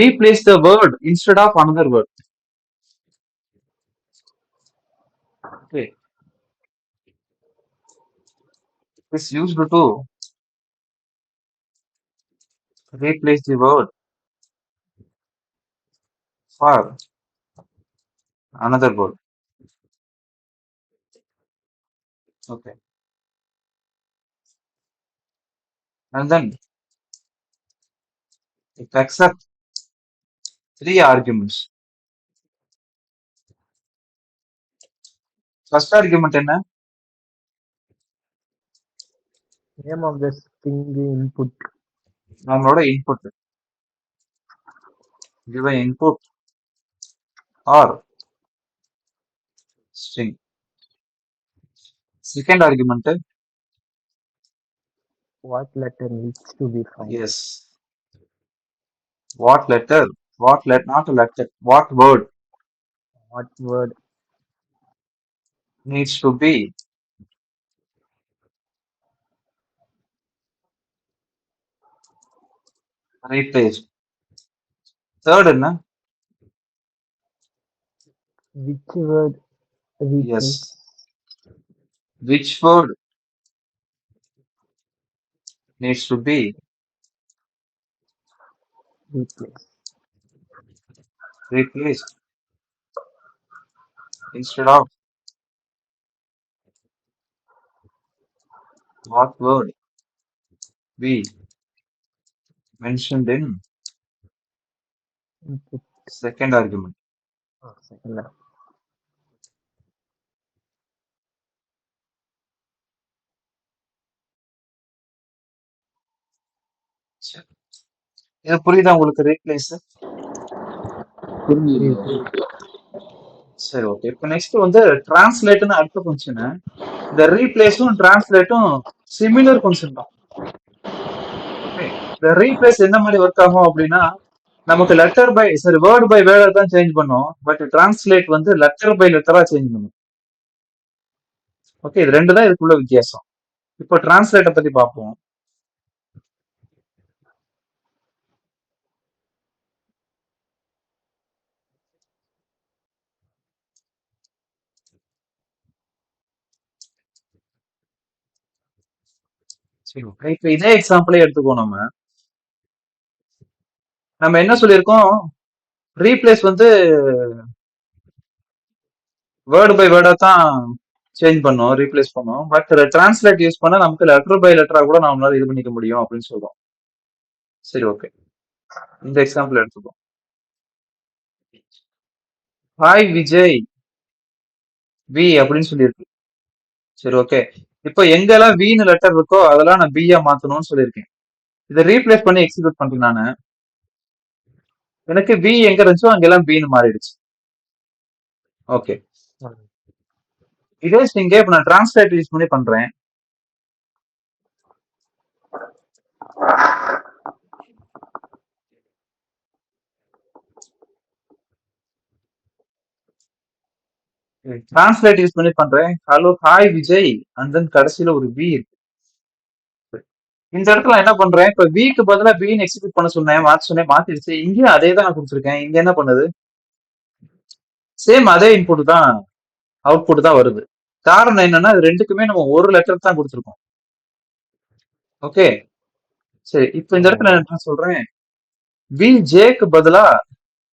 replace the word instead of another word. Okay, it is used to replace the word for another word. Okay. And then it accepts 3 arguments. First argument என்ன? Name of the string input. நம்மளோட input. Give an input or string. Second argument. What letter needs to be found? Yes. What letter? Not a letter. What word What word needs to be replaced? Third என்ன? which word Yes. replace? Which word needs to be replaced instead of what word we mentioned in Input. second argument. Second. இது புரியுதா உங்களுக்கு replace? சரி, okay. இப்போ next வந்து டிரான்ஸ்லேட்னு அடுத்த function. இந்த ரீப்ளேஸும் டிரான்ஸ்லேட்டும் similar function தான். ஓகே, இந்த ரீப்ளேஸ் என்ன மாதிரி ஒர்க் ஆகும் அப்படின்னா, நமக்கு லெட்டர் பை வேர்ட் பை வேர்டா தான் சேஞ்ச் பண்ணும். பட் டிரான்ஸ்லேட் வந்து லெட்டர் பை லெட்டரா சேஞ்ச் பண்ணும். ஓகே, இது ரெண்டு தான் இதுக்குள்ள வித்தியாசம். இப்போ டிரான்ஸ்லேட்டை பத்தி பார்ப்போம். சரி, ஓகே. இப்போ இதே எக்ஸாம்பிளே எடுத்துக்கோ. நம்ம என்ன சொல்லியிருக்கோம், ரீப்ளேஸ் வந்து வேர்டு பை வேர்டா தான் சேஞ்ச் பண்ணோம், ரீப்ளேஸ் பண்ணோம். பட் டிரான்ஸ்லேட் யூஸ் பண்ணா நமக்கு லெட்டர் பை லெட்டரா கூட நம்மளால இது பண்ணிக்க முடியும் அப்படின்னு சொல்றோம். சரி, ஓகே. இந்த எக்ஸாம்பிள் எடுத்துக்கோ. ஹாய் விஜய் வி அப்படின்னு சொல்லியிருக்கு. சரி, ஓகே. இப்போ எங்கெல்லாம் வின்னு லெட்டர் இருக்கோ அதெல்லாம் நான் பியா மாத்தணும்னு சொல்லியிருக்கேன். இதை ரீப்ளேஸ் பண்ணி எக்ஸிக்யூட் பண்றேன் நானு. எனக்கு வி எங்க இருந்துச்சோ அங்கெல்லாம் பின்னு மாறிடுச்சு. ஓகே, இதே ஸ்ட்ரிங் இப்ப நான் டிரான்ஸ்லேட் யூஸ் பண்ணி பண்றேன். டிரான்ஸ்லேட் யூஸ் பண்ணி பண்றேன். Hello hi Vijay and then கடைசியில ஒரு வி இருக்கு. இந்த இடத்துல என்ன பண்றேன், இப்ப விக்கு பதிலா பின்னு எக்ஸிக்யூட் பண்ண சொன்னேன், மாத்திடுச்சு. இங்கேயும் அதே தான் நான் கொடுத்துருக்கேன். இங்க என்ன பண்ணுது, சேம் அதே இன்புட் தான், அவுட்புட் தான் வருது. காரணம் என்னன்னா இது ரெண்டுக்குமே நம்ம ஒரு லெட்டர் தான் கொடுத்துருக்கோம். ஓகே, சரி. இப்ப இந்த இடத்துல என்ன சொல்றேன், வி ஜேக்கு பதிலா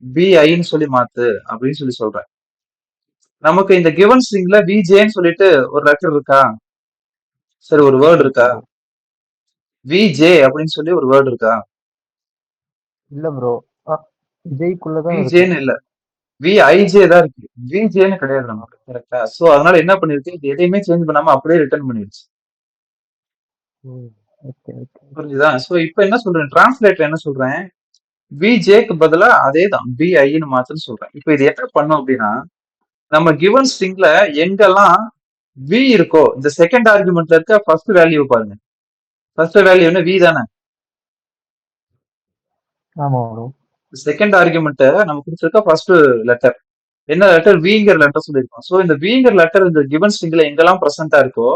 பி ஐன்னு சொல்லி மாத்து அப்படின்னு சொல்லி சொல்றேன். நமக்கு இந்த கிவன் ஸ்ட்ரிங்ல வி ஜேன்னு சொல்லிட்டு ஒரு லெட்டர் இருக்கா, சரி ஒரு வேர்டு இருக்கா, வி ஜே அப்படின்னு சொல்லி ஒரு வேர்டு இருக்கா? இல்ல ப்ரோ, விஜய்க்குள்ளதான் விஜேன்னு இல்ல, வி ஐஜே தான் இருக்கு, விஜேன்னு கிடையாது நமக்கு. கரெக்டா? சோ அதனால என்ன பண்ணிருக்கு, இது எதையுமே சேஞ்ச் பண்ணாம அப்படியே ரிட்டர்ன் பண்ணிடுச்சு. ம். Okay, okay. புரிஞ்சுதா? சோ இப்ப என்ன சொல்றேன், டிரான்ஸ்லேட்ல என்ன சொல்றேன், விஜேக்கு பதிலா அதே தான் பிஐன்னு மாத்துன்னு சொல்றேன். இப்ப இது என்ன பண்ணும் அப்படின்னா, நம்ம கிவன் ஸ்ட்ரிங்ல எங்கெல்லாம் வி இருக்கோ, இந்த செகண்ட் ஆர்குமெண்ட்ல இருக்க ஃபர்ஸ்ட் வேல்யூ பாருங்க. ஃபர்ஸ்ட் வேல்யூ என்ன வி தானே. ஆமா ப்ரோ. செகண்ட் ஆர்குமெண்ட் நம்ம கொடுத்திருக்க ஃபர்ஸ்ட் லெட்டர் என்ன லெட்டர் விங்கிற லெட்டர் சொல்லியிருக்கோம். சோ இந்த விங்கிற லெட்டர் இந்த கிவன் ஸ்ட்ரிங்ல எங்கெல்லாம் பிரசன்டா இருக்கோ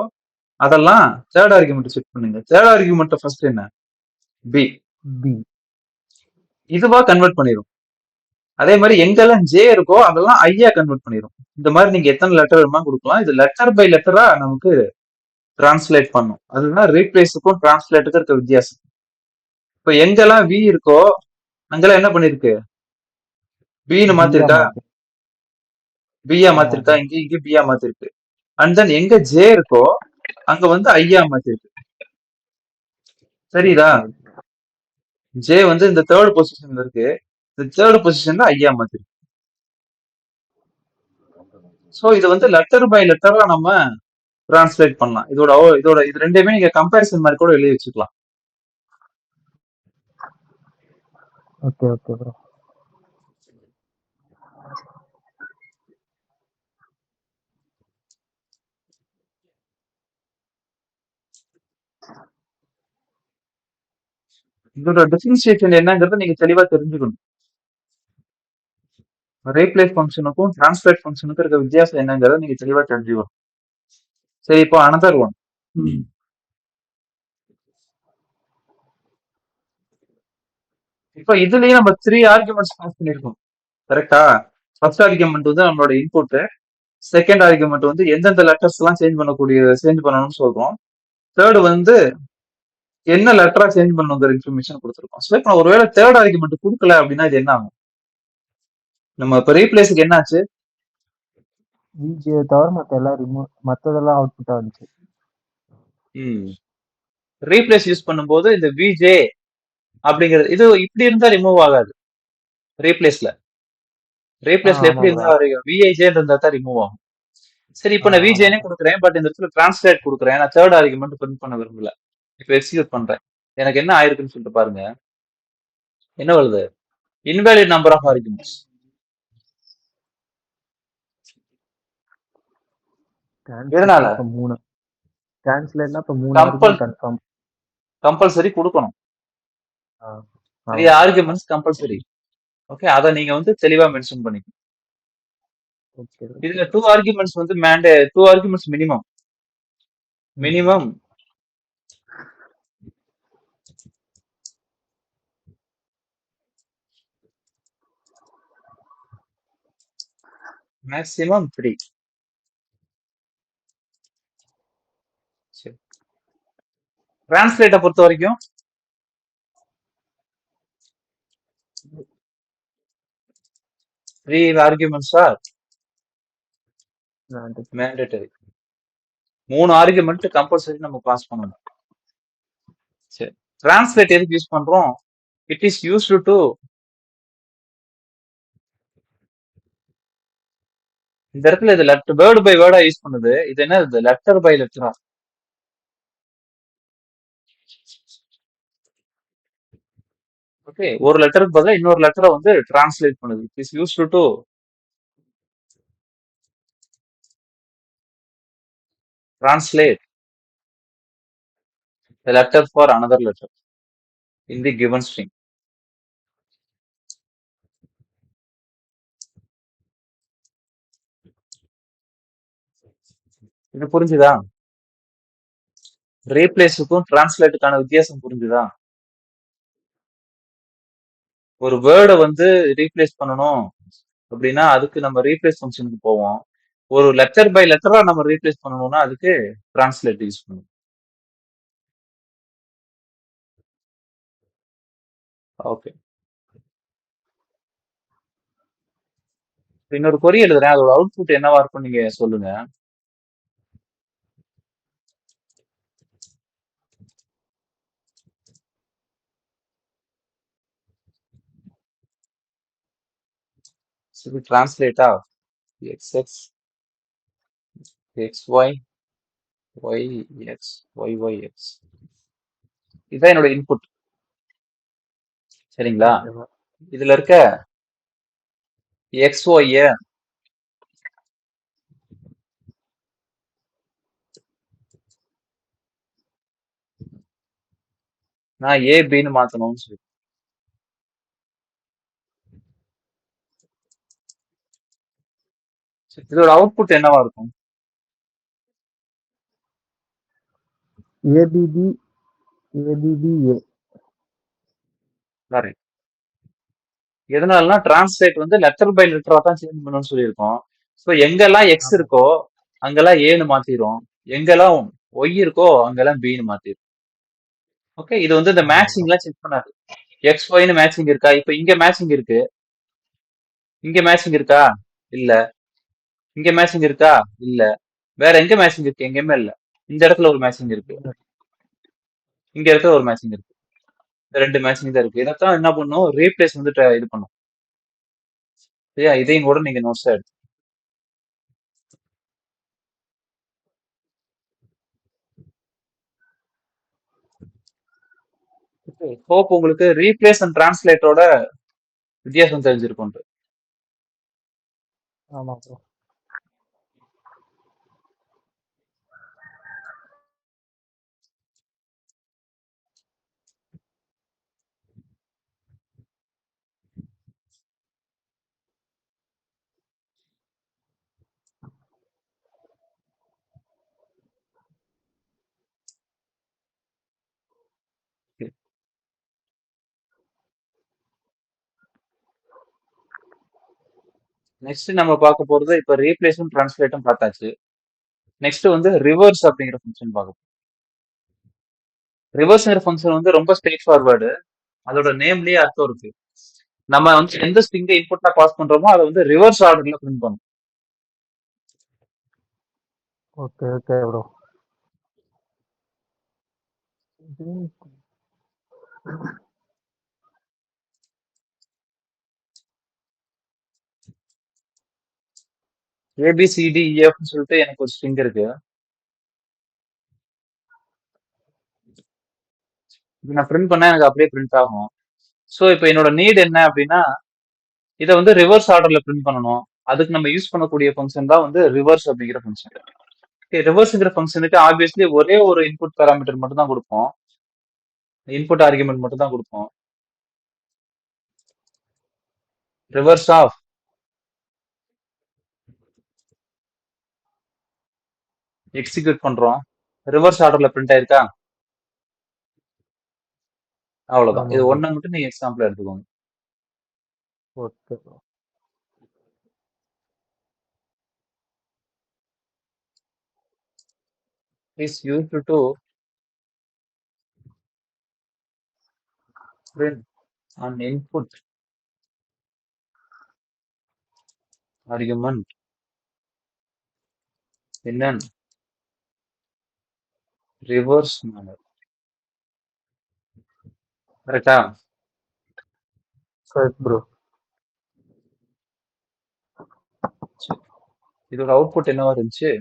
அதெல்லாம் தேர்ட் ஆர்குமெண்ட் செக் பண்ணுங்க. தேர்ட் ஆர்குமெண்ட் ஃபர்ஸ்ட் என்ன பி, பி. இதுவா கன்வெர்ட் பண்ணிடும். அதே மாதிரி எங்கெல்லாம் ஜே இருக்கோ அதெல்லாம் ஐயா கன்வெர்ட் பண்ணிடும். இந்த மாதிரி நீங்க எத்தனை லெட்டர் வேணுமா கொடுக்கலாம். இது லெட்டர் பை லெட்டரா நமக்கு டிரான்ஸ்லேட் பண்ணும். அதுதான் ரீப்ளேஸுக்கும் டிரான்ஸ்லேட்டுக்கும் இருக்க வித்தியாசம். இப்ப எங்கெல்லாம் வி இருக்கோ அங்கெல்லாம் என்ன பண்ணிருக்கு, பின்னு பியா மாத்திருக்கா, மாத்து. பியா ஆமா மாத்திருக்கா, ப்ரோ. இங்க பியா மாத்திருக்கு. அண்ட் தென் எங்க ஜே இருக்கோ அங்க வந்து ஐயா மாத்திருக்கு. சரிதா? Okay, okay. ஜே வந்து இந்த தேர்ட் பொசிஷன்ல இருக்கு, இந்த தேர்ட் பொசிஷன்ல ஐயா மாத்திருக்கு. சோ இது வந்து லெட்டர் பை லெட்டரா நம்ம டிரான்ஸ்லேட் பண்ணலாம். இதோட இது ரெண்டையுமே நீங்க கம்பேரிசன் மாதிரி கூட எழுதி வச்சுக்கலாம். Okay, okay bro. இதோட டிஃபரன்சியேஷன் என்னங்கிறத நீங்க தெளிவா தெரிஞ்சுக்கணும். ரீப்ளேஸ் ஃபங்க்ஷனுக்கும் டிரான்ஸ்லேட் ஃபங்க்ஷனுக்கும் இருக்க வித்தியாசம் என்னங்கிறத நீங்க தெளிவா தெரிஞ்சுக்கணும். சரி, இப்போ அனதர் ஒன். இப்போ இதுலயே நம்ம 3 ஆர்குமெண்ட்ஸ் பாஸ் பண்ணிருக்கோம். கரெக்டா? ஃபர்ஸ்ட் ஆர்குமெண்ட் வந்து நம்மளோட இன்புட், செகண்ட் ஆர்குமெண்ட் வந்து எந்தெந்த லெட்டர்ஸ் எல்லாம் சேஞ்ச் பண்ணணும்னு சொல்றோம். தேர்ட் வந்து என்ன லெட்டரா சேஞ்ச் பண்ணணுங்கிற இன்ஃபர்மேஷன் கொடுத்துருக்கோம். ஸோ இப்போ ஒருவேளை தேர்ட் ஆர்குமெண்ட் கொடுக்கல அப்படின்னா இது என்ன ஆகும்? நம்ம இப்போ ரீப்ளேஸுக்கு என்ன ஆச்சு? விஜே தவிர மத்ததெல்லாம் அவுட்புட்டா வந்துச்சு. ரீப்ளேஸ் யூஸ் பண்ணும்போது இந்த விஜே அப்படிங்கிறது இது இப்படி இருந்தா ரிமூவ் ஆகாது. ரீப்ளேஸ்ல ஆமா எப்படி ப்ரோ. இருந்தா விஐஜே இருந்தா தான் ரிமூவ் ஆகும். சரி, இப்போ நான் ஆமா விஜேனே ப்ரோ. கொடுக்குறேன், பட் இந்த இடத்துல டிரான்ஸ்லேட் கொடுக்குறேன், நான் தேர்ட் ஆர்குமெண்ட் பிரிண்ட் பண்ண விரும்பல. இப்போ எக்ஸிக்யூட் பண்றேன். எனக்கு என்ன ஆயிருக்குன்னு சொல்லிட்டு பாருங்க. என்ன வருது? Invalid number of arguments. எதனால? டிரான்ஸ்லேட்னா இப்ப 3. டிரான்ஸ்லேட்னா இப்ப 3 கம்பல் ஆர்குமெண்ட் கன்ஃபார்ம். கம்பல்சரி கொடுக்கணும். ஆ. த்ரீ ஆமா ப்ரோ. Arguments compulsory. ஓகே, அதை நீங்க வந்து தெளிவா மென்ஷன் பண்ணிக்கணும். Okay, okay. இதுல டூ ஆர்குமெண்ட்ஸ் வந்து டூ ஆர்குமெண்ட்ஸ் மினிமம் ம். Minimum maximum 3. சரி, டிரான்ஸ்லேட்டை பொறுத்த வரைக்கும் 3 arguments are Mandatory. Mandatory. 3 argument compulsory நம்ம பாஸ் பண்ணணும். சரி, டிரான்ஸ்லேட் எதுக்கு யூஸ் பண்றோம்? இட் இஸ் யூஸ்டு டு இந்த இடத்துல இது லெட்டர் வேர்டு பை வேர்டா யூஸ் பண்ணுது. இது என்ன, இது லெட்டர் பை லெட்டரா? ஓகே, ஒரு லெட்டருக்கு பதிலா இன்னொரு லெட்டரை வந்து டிரான்ஸ்லேட் பண்ணுது. It is used to translate the letter for another letter in the given string. இது புரிஞ்சுதா? ரீப்ளேஸுக்கும் டிரான்ஸ்லேட்டுக்கான வித்தியாசம் புரிஞ்சுதா? ஒரு வேர்டை வந்து ரீப்ளேஸ் பண்ணணும் அப்படின்னா அதுக்கு நம்ம ரீப்ளேஸ் ஃபங்க்ஷனுக்கு போவோம். ஒரு லெட்டர் பை லெட்டரா நம்ம ரீப்ளேஸ் பண்ணணும்னா அதுக்கு டிரான்ஸ்லேட் யூஸ் பண்ணுவோம். ஓகே, இன்னொரு கொரி எழுதுறேன், அதோட அவுட்புட் என்னவா இருக்கும் நீங்க சொல்லுங்க. டிரான்ஸ்லேட்டா xx xy yx yyx இதுதான் என்னோட இன்புட். சரிங்களா? Okay bro. இதுல இருக்க எக்ஸ் ஒய்ய நான் ஏ பின்னு மாத்தணும்னு சொல்லி. இதோட அவுட்புட் என்னவா இருக்கும்? ABP ABBA. கரெக்ட். எதனாலனா டிரான்ஸ்லேட் வந்து லெட்டர் பை லெட்டரா தான் சேஞ்ச் பண்ணணும்னு சொல்லியிருக்கோம். ஸோ எங்கெல்லாம் எக்ஸ் ஆமா. இருக்கோ அங்கெல்லாம் ஏன்னு மாத்திரும். எங்கெல்லாம் ஒய் இருக்கோ அங்கெல்லாம் பின்னு மாத்திரும். ஓகே, இது வந்து இந்த ஆமா ப்ரோ. மேட்சிங்லாம் செக் பண்ணாது. எக்ஸ் ஒய்னு மேட்சிங் இருக்கா? இப்போ இங்க மேட்சிங் இருக்கு. இங்க மேட்சிங் இருக்கா? இல்ல. இங்க மேட்சிங் இருக்கா? இல்ல. வேற எங்க மேட்சிங் இருக்கு? எங்கேயுமே இல்ல. இந்த இடத்துல ஒரு மேட்சிங் இருக்கு. இங்க இடத்துல ஒரு மேட்சிங் இருக்கு. இந்த ரெண்டு மேட்சிங் தான் இருக்கு. இதைத்தான் என்ன பண்ணும்? ரீப்ளேஸ் வந்து இது பண்ணும். சரியா? இதையும் கூட நீங்க நோட்ஸா எடுத்து. ஹோப் உங்களுக்கு ரீப்ளேஸ் அண்ட் டிரான்ஸ்லேட்டரோட வித்தியாசம் தெரிஞ்சிருக்கும். ஆமா ப்ரோ. நெக்ஸ்ட் நம்ம பார்க்க போறது இப்ப ரீப்ளேஸும் டிரான்ஸ்லேட்டும் பார்த்தாச்சு. நெக்ஸ்ட் வந்து ரிவர்ஸ் அப்படிங்கிற ஃபங்க்ஷன் பார்க்க போறோம். ரிவர்ஸ்ங்கிற ஃபங்க்ஷன் வந்து ரொம்ப ஸ்ட்ரெயிட் ஃபார்வர்டு. அதோட நேம்லயே அர்த்தம் இருக்கு. நம்ம வந்து எந்த ஸ்ட்ரிங்கை இன்புட்டா பாஸ் பண்றோமோ அதை வந்து ரிவர்ஸ் ஆர்டர்ல பிரிண்ட் பண்ணும். Okay okay bro. ஏபிசிடிஇஎஃப்னு சொல்லிட்டு எனக்கு ஒரு ஸ்ட்ரிங் இருக்கு. இது நான் பிரிண்ட் பண்ணா எனக்கு அப்படியே பிரிண்ட் ஆகும். ஸோ இப்போ என்னோட நீட் என்ன அப்படின்னா இதை வந்து ரிவர்ஸ் ஆர்டர்ல பிரிண்ட் பண்ணணும். அதுக்கு நம்ம யூஸ் பண்ணக்கூடிய ஃபங்க்ஷன் தான் வந்து ரிவர்ஸ் அப்படிங்கிற ஃபங்க்ஷன். ரிவர்ஸ்ங்கிற ஃபங்க்ஷனுக்கு ஆப்வியஸ்லி ஒரே ஒரு இன்புட் பேராமீட்டர் மட்டும் தான் கொடுப்போம். இன்புட் ஆர்குமெண்ட் மட்டும் தான் கொடுப்போம். ரிவர்ஸ் ஆஃப் எக்ஸிக்யூட் பண்றோம். ரிவர்ஸ் ஆர்டர்ல பிரிண்ட் ஆயிருக்கா? அவ்வளவுதான். ஆமா இது ப்ரோ. ஒண்ணு மட்டும் நீங்க எக்ஸாம்பிள் எடுத்துக்கோங்க. Okay bro. Is used to print an input argument in an reverse manner. கரெக்டா? Correct bro. இதோட அவுட்புட் என்னவா இருந்துச்சு?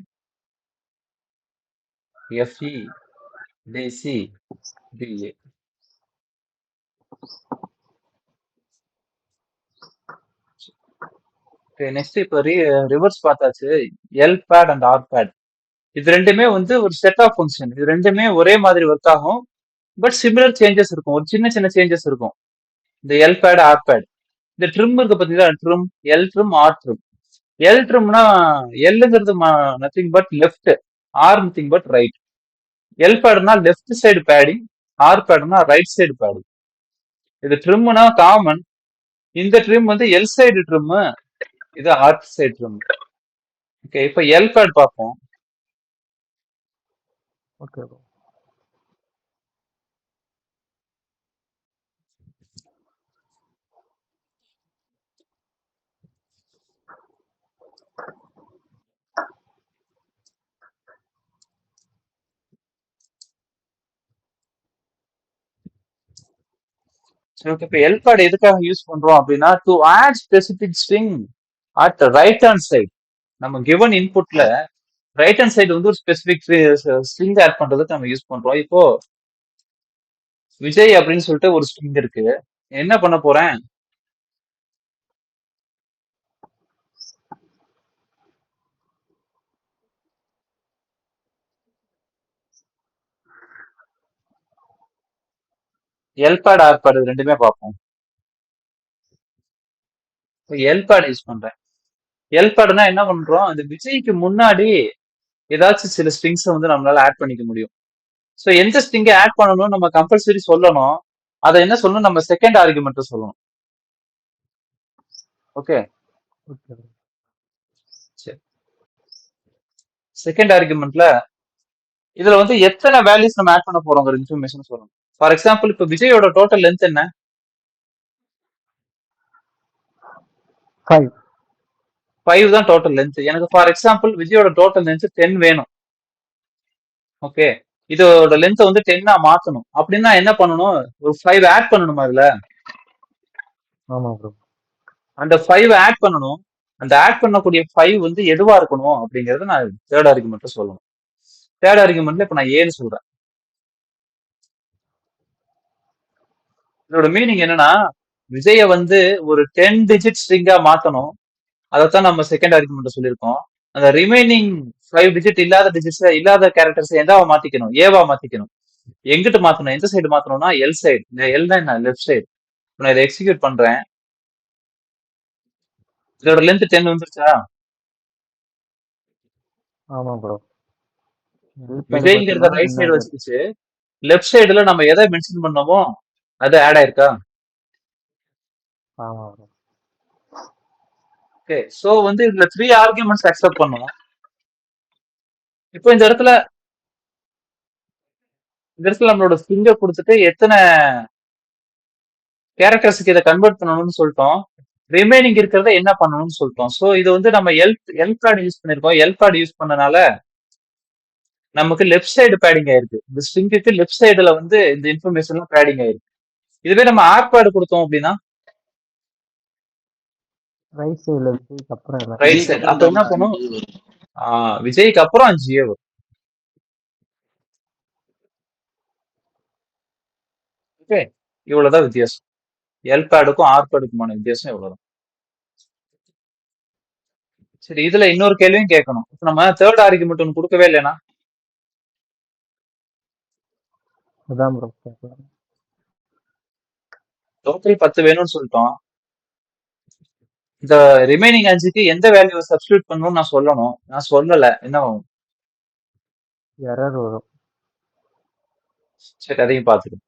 F E D C B A. நெக்ஸ்ட் இப்ப ரிவர்ஸ் பார்த்தாச்சு. L pad and R pad இது ரெண்டுமே வந்து ஒரு செட் ஆஃப் ஃபங்க்ஷன். இது ரெண்டுமே ஒரே மாதிரி ஒர்க் ஆகும். பட் சிமிலர் சேஞ்சஸ் இருக்கும். ஒரு சின்ன சின்ன சேஞ்சஸ் இருக்கும். இந்த எல் பேட் ஆர் பேட். இந்த ட்ரிம் இருக்கு பாத்தீங்களா? Trim, L trim, R trim. L ட்ரிம்னா எல்லுங்கிறது nothing but left, R nothing but right. L பேடுனா லெஃப்ட் சைடு பேடிங், ஆர் பேடுனா ரைட் சைடு பேடிங். இது ட்ரிம்னா காமன். இந்த ட்ரிம் வந்து எல் சைடு ட்ரிம், இது ஆர் சைடு ட்ரிம். ஓகே, இப்ப எல் பேட் பார்ப்போம். Okay bro. ஓகே, இப்ப எல் பேட் எதுக்காக யூஸ் பண்றோம் அப்படின்னா to add specific string at right hand side. நம்ம கிவன் இன்புட்ல ரைட் ஹேண்ட் சைடு வந்து ஒரு ஸ்பெசிபிக் ஸ்ட்ரிங் ஆட் பண்றதுக்கு நம்ம யூஸ் பண்றோம். இப்போ விஜய் அப்படின்னு சொல்லிட்டு ஒரு ஸ்ட்ரிங் இருக்கு. என்ன பண்ண போறேன்? எல்பேட் ஆர்பேட் இது ரெண்டுமே பார்ப்போம். எல்பேட் யூஸ் பண்றேன். எல்பேட்னா என்ன பண்றோம்? இந்த விஜய்க்கு முன்னாடி ஏதாச்சும் சில ஸ்ட்ரிங்ஸ் வந்து நம்மளால ஆட் பண்ணிக்க முடியும். ஸோ எந்த ஸ்ட்ரிங்கை ஆட் பண்ணணும் நம்ம கம்பல்சரி சொல்லணும். அதை என்ன சொல்லணும்? நம்ம செகண்ட் ஆர்குமெண்ட் சொல்லணும். Okay, okay bro. சரி. செகண்ட் ஆர்குமெண்ட்ல இதுல வந்து எத்தனை வேல்யூஸ் நம்ம ஆட் பண்ண போறோங்கிற இன்ஃபர்மேஷன் சொல்லணும். ஃபார் எக்ஸாம்பிள் இப்ப விஜயோட டோட்டல் லென்த் என்ன? 5. 5 தான் டோட்டல் லென்த். எனக்கு ஃபார் எக்ஸாம்பிள் விஜயோட டோட்டல் லென்த் 10 வேணும். ஓகே, இதோட லென்த் வந்து 10 மாத்தணும் அப்படின்னா என்ன பண்ணணும்? ஒரு 5 ஆட் பண்ணணும் அதுல. ஆமா ப்ரோ. அந்த 5 ஆட் பண்ணணும். அந்த ஆட் பண்ணக்கூடிய 5 வந்து எதுவா இருக்கணும் அப்படிங்கறத நான் தேர்ட் ஆர்குமெண்ட் சொல்லணும். தேர்ட் ஆர்குமெண்ட்ல இப்ப நான் ஏன்னு சொல்றேன். இதோட மீனிங் என்னன்னா, விஜய வந்து ஒரு 10 டிஜிட் ஸ்ட்ரிங்கா மாத்தணும். அதைத்தான் நம்ம செகண்ட் ஆர்குமெண்ட் சொல்லியிருக்கோம். அந்த ரிமைனிங் 5 டிஜிட் இல்லாத டிஜிட்ஸ் இல்லாத கேரக்டர்ஸ் எதாவா மாத்திக்கணும்? ஏவா மாத்திக்கணும். எங்கிட்டு மாத்தணும்? எந்த சைடு மாத்தணும்னா எல் சைடு. இந்த எல் தான் என்ன? Left side. நான் இதை எக்ஸிக்யூட் பண்றேன். இதோட லென்த் 10 வந்துருச்சா? ஆமா ப்ரோ. விஜய்ங்கிறத ரைட் சைடு வச்சுச்சு. லெஃப்ட் சைடுல நம்ம எதை மென்ஷன் பண்ணோமோ அது ஆட் ஆயிருக்கா? ஆமா ப்ரோ. ஓகே, சோ வந்து இதுல 3 ஆர்குமெண்ட்ஸ் அக்செப்ட் பண்ணுவோம். இப்போ இந்த இடத்துல நம்மளோட ஸ்ட்ரிங்கை கொடுத்துட்டு எத்தனை கேரக்டர்ஸ்க்கு இதை கன்வெர்ட் பண்ணணும்னு சொல்லிட்டோம். ரிமைனிங் இருக்கிறத என்ன பண்ணணும்னு சொல்லிட்டோம். சோ இது வந்து நம்ம எல்கார்டு யூஸ் பண்ணிருக்கோம். எல்கார்டு யூஸ் பண்ணனால நமக்கு லெஃப்ட் சைடு பேடிங் ஆயிருக்கு. இந்த ஸ்ட்ரிங்குக்கு லெஃப்ட் சைடுல வந்து இந்த இன்ஃபர்மேஷன் பேடிங் ஆயிருக்கு. இதுவே நம்ம ஆர்பேடு கொடுத்தோம் அப்படின்னா ரைட் சைடுல விஜய்க்கு அப்புறம் ரைட் சைடு அப்ப என்ன பண்ணும்? விஜய்க்கு அப்புறம் 5 வரும். ஓகே, இவ்வளவுதான் வித்தியாசம். எல்பேடுக்கும் ஆர்பேடுக்குமான வித்தியாசம் இவ்வளவுதான். சரி, இதுல இன்னொரு கேள்வியும் கேட்கணும். இப்ப நம்ம தேர்ட் ஆர்குமெண்ட் ஒன்று கொடுக்கவே இல்லைன்னா அதான் ப்ரோ கேட்கலாம். டோட்டல் 10 வேணும்னு சொல்லிட்டோம். இந்த ரிமைனிங் 5க்கு எந்த வேல்யூ சப்ஸ்டியூட் பண்ணணும்னு நான் சொல்லணும். நான் சொல்லல, என்ன ஆகும்? எரர் வரும். சரி, அதையும் பார்த்துக்கணும்.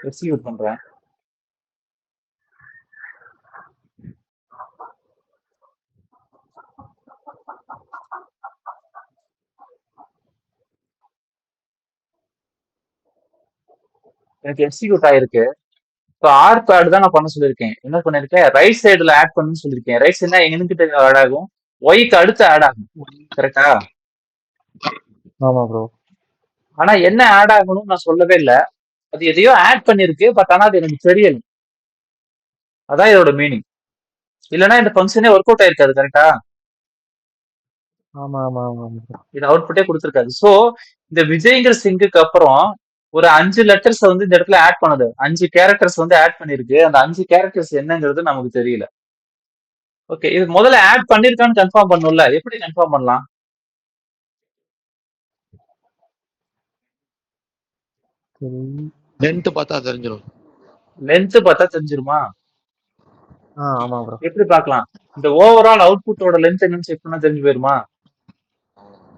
எக்ஸிக்யூட் பண்றேன். எனக்கு எக்ஸிக்யூட் ஆயிருக்கு. இப்போ ஆர்பேட் தான் நான் பண்ண சொல்லியிருக்கேன். என்ன பண்ணிருக்கேன்? ரைட் சைடுல ஆட் பண்ணணும்னு சொல்லியிருக்கேன். ரைட் சைடுனா எங்ககிட்ட ஆட் ஆகும்? ஒய்க்கு அடுத்து ஆட் ஆகும். கரெக்டா? ஆமா ப்ரோ. ஆனா என்ன ஆட் ஆகணும்னு நான் சொல்லவே இல்லை. அது எதையோ ஆட் பண்ணிருக்கு. பட் ஆனா அது எனக்கு தெரியல. அதான் இதோட மீனிங். இல்லைன்னா இந்த ஃபங்க்ஷனே ஒர்க் அவுட் ஆயிருக்காது. கரெக்டா? ஆமா ஆமா ஆமா ப்ரோ. இது அவுட்புட்டே கொடுத்துருக்காது. சோ இந்த விஜய்ங்கிற ஸ்ட்ரிங்குக்கு அப்புறம் ஒரு 5 லெட்டர்ஸ் வந்து இந்த இடத்துல ஆட் பண்ணுது. 5 கேரக்டர்ஸ் வந்து ஆட் பண்ணிருக்கு. அந்த 5 கேரக்டர்ஸ் என்னங்கிறது நமக்கு தெரியல. ஓகே, இது முதல்ல ஆட் பண்ணிருக்கான்னு கன்ஃபார்ம் பண்ணும்ல. எப்படி கன்ஃபார்ம் பண்ணலாம்? சரி. லென்த் பார்த்தா தெரிஞ்சிடும். லென்த் பார்த்தா தெரிஞ்சிருமா? ஆமா ப்ரோ. எப்படி பார்க்கலாம்? இந்த ஓவரால் அவுட்புட்டோட லென்த் என்னன்னு செக் பண்ணா தெரிஞ்சு போயிருமா?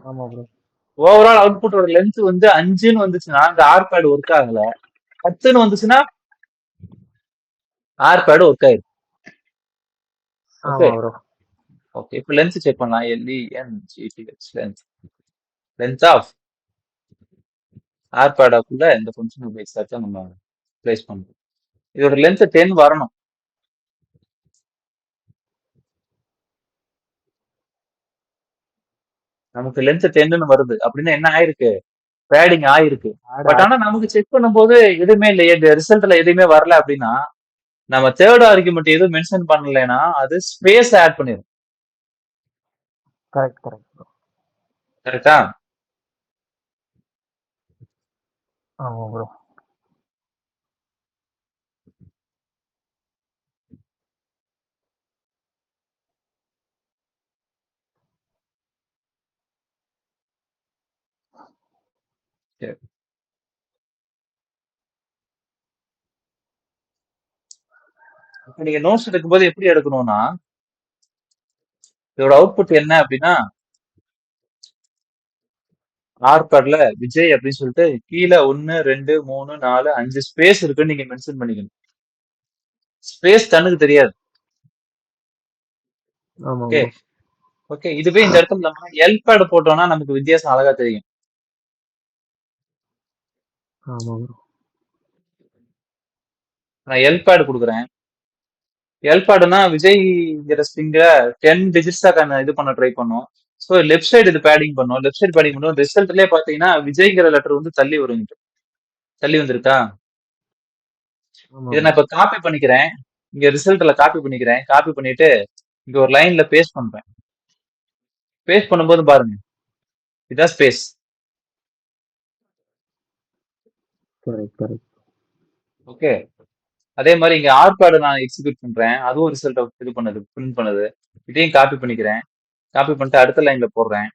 ஆமா ப்ரோ. ஓவரால் அவுட்புட்டோட லென்த் வந்து 5ன்னு வந்துச்சுன்னா இந்த ஆர்பேட் ஒர்க் ஆகல. 10ன்னு வந்துச்சுன்னா ஆர்பேட் ஒர்க் ஆயிருக்கு. ஓகே ஆமா ப்ரோ. ஓகே, இப்போ லென்த் செக் பண்ணலாம். LENGTH length. லென்த் ஆஃப் ஆர்பேடாக்குள்ள இந்த ஃபங்க்ஷன் பேஸாச்சும் நம்ம பிளேஸ் பண்றோம். இதோட லென்த் 10 வரணும். நமக்கு லென்த் 10ன்னு வருது அப்படின்னா என்ன ஆயிருக்கு? பேடிங் ஆயிருக்கு. பட் ஆனா நமக்கு செக் பண்ணும்போது எதுவுமே இல்லையே, இந்த ரிசல்ட்ல எதுவுமே வரல அப்படின்னா நம்ம தேர்ட் ஆர்குமெண்ட் எதுவும் மென்ஷன் பண்ணலைன்னா அது ஸ்பேஸ் ஆட் பண்ணிடும். Correct correct bro. கரெக்டா? ஆமா ப்ரோ. சரி. இப்ப நீங்க நோட்ஸ் எடுக்கும்போது எப்படி எடுக்கணும்னா, இதோட அவுட்புட் என்ன அப்படின்னா, ஆர்பேட்ல விஜய் அப்படின்னு சொல்லிட்டு கீழே 1 2 3 4 5 ஸ்பேஸ் இருக்குன்னு நீங்க மென்ஷன் பண்ணிக்கணும். ஸ்பேஸ் கண்ணுக்கு தெரியாது. ஆமா ஓகே ப்ரோ. ஓகே இதுவே இந்த இடத்துல நம்ம எல் பேட் போட்டோம்னா நமக்கு வித்தியாசம் அழகா தெரியும். ஆமா ப்ரோ. நான் எல் பேட் கொடுக்குறேன். எல் பேடுனா விஜய்ங்கிற ஸ்ட்ரிங்க 10 டிஜிட்ஸா இது பண்ண ட்ரை பண்ணும். ஸோ லெஃப்ட் சைடு இது பேடிங் பண்ணும். லெஃப்ட் சைடு பேடிங் பண்ணும். ரிசல்ட்லயே பாத்தீங்கன்னா விஜய்ங்கிற லெட்டர் வந்து தள்ளி வரும். தள்ளி வந்திருக்கா? ஆமா இதை ப்ரோ. நான் இப்ப காப்பி பண்ணிக்கிறேன். இங்க ரிசல்ட்ல காப்பி பண்ணிக்கிறேன். காப்பி பண்ணிட்டு இங்க ஒரு லைன்ல பேஸ்ட் பண்றேன். பேஸ்ட் பண்ணும்போது பாருங்க, இதான் ஸ்பேஸ். Correct correct. ஓகே அதே மாதிரி இங்க ஆர்பேடு நான் எக்ஸிக்யூட் பண்றேன். அதுவும் ரிசல்ட் இது பண்ணுது, பிரிண்ட் பண்ணுது. இதையும் காப்பி பண்ணிக்கிறேன். காப்பி பண்ணிட்டு அடுத்த லைன்ல போடுறேன்.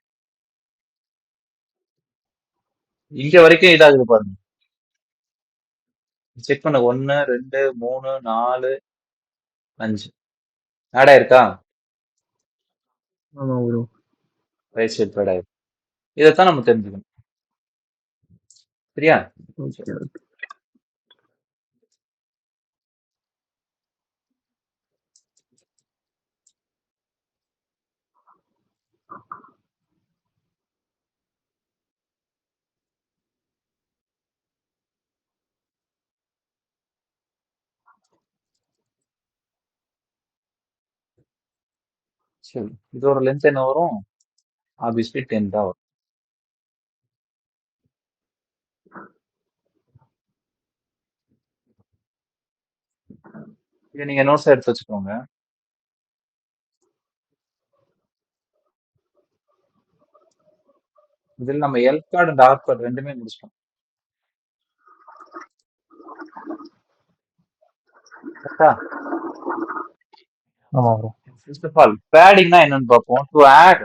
இங்க வரைக்கும் இதாகுது பாருங்க. செக் பண்ண 1 2 3 4 5 ஆட் ஆயிருக்கா? ஆமா ப்ரோ. ரைட் சைட் ஆட் ஆயிருக்கு. இதைத்தான் நம்ம தெரிஞ்சுக்கணும். சரியா? Okay okay. சரி, இதோட லென்த் என்ன வரும்? ஆப்வியஸ்லி 10 தான் வரும். இதை நீங்க நோட்ஸ் எடுத்து வச்சுக்கோங்க. இதில் நம்ம L card and R card ரெண்டுமே முடிச்சிட்டோம். கரெக்டா? ஆமா ப்ரோ. ஃபர்ஸ்ட் ஆஃப் ஆல் பேடிங்னா என்னன்னு பார்ப்போம். To add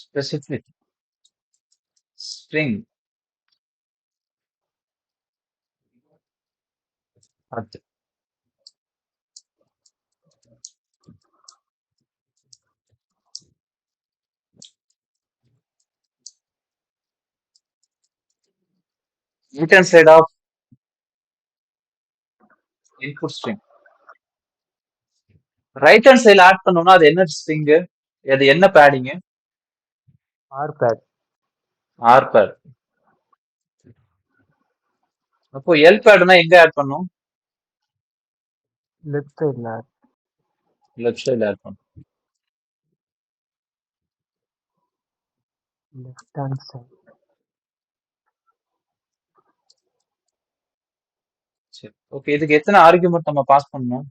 specific string at right hand side of input string. Right hand சைடுல ஆட் பண்ணோம்னா அது என்ன ஸ்ட்ரிங்? அது என்ன பேடிங்? ஆர்பேட். R pad. அப்போ எல் பேட்னா எங்க ஆட் பண்ணும்? லெஃப்ட் சைடுல. லெஃப்ட் சைடுல ஆட் பண்ணும். Left hand side. சரி ஓகே இதுக்கு எத்தனை ஆர்குமெண்ட் நம்ம பாஸ் பண்ணணும்?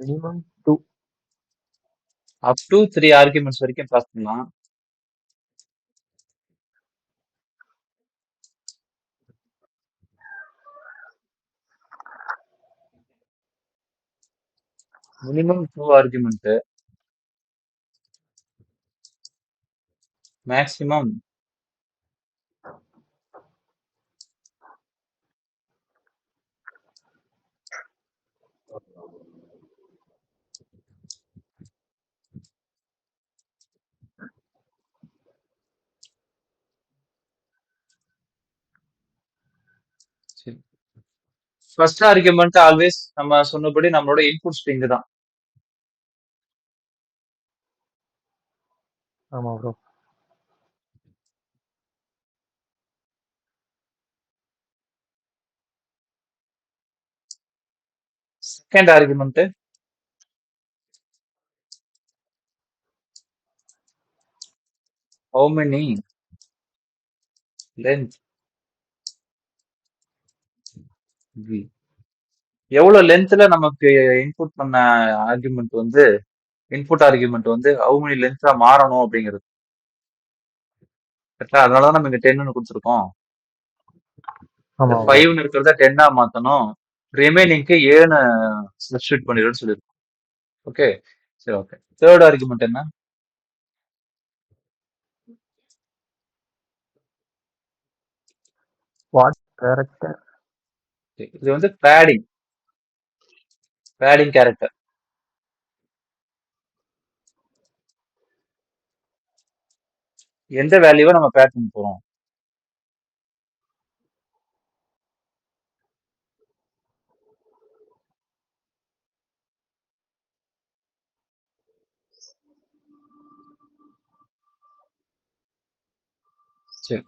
மினிமம் 2. அப் டு 3 ஆர்குமெண்ட்ஸ் வரைக்கும் பாஸ் பண்ணலாம். Minimum 2 argument, maximum 2. First argument always நம்ம சொன்னபடி நம்மளோட இன்புட் ஸ்ட்ரிங் தான். ஆமா bro. Second argument how many length v. எவ்வளவு லென்த்ல நமக்கு இன்புட் பண்ண ஆர்குமெண்ட் வந்து இன்புட் ஆர்குமெண்ட் வந்து how many லென்த்தா மாறணும் அப்படிங்கிறது. கரெக்டா? அதனாலதான் நம்ம இங்க 10ன்னு கொடுத்துருக்கோம். ஆமா ப்ரோ. 5ன்னு இருக்கிறத 10ஆ மாத்தணும். ரிமைனிங்க்கு 7ன்னு சப்ஸ்டியூட் பண்ணிடுன்னு சொல்லியிருக்கோம். ஓகே, சரி, ஓகே. தேர்ட் ஆர்குமெண்ட் என்ன? What character? இது வந்து பேடிங் கேரக்டர். எந்த வேல்யூவை நம்ம பேட் பண்ண போறோம்? சரி,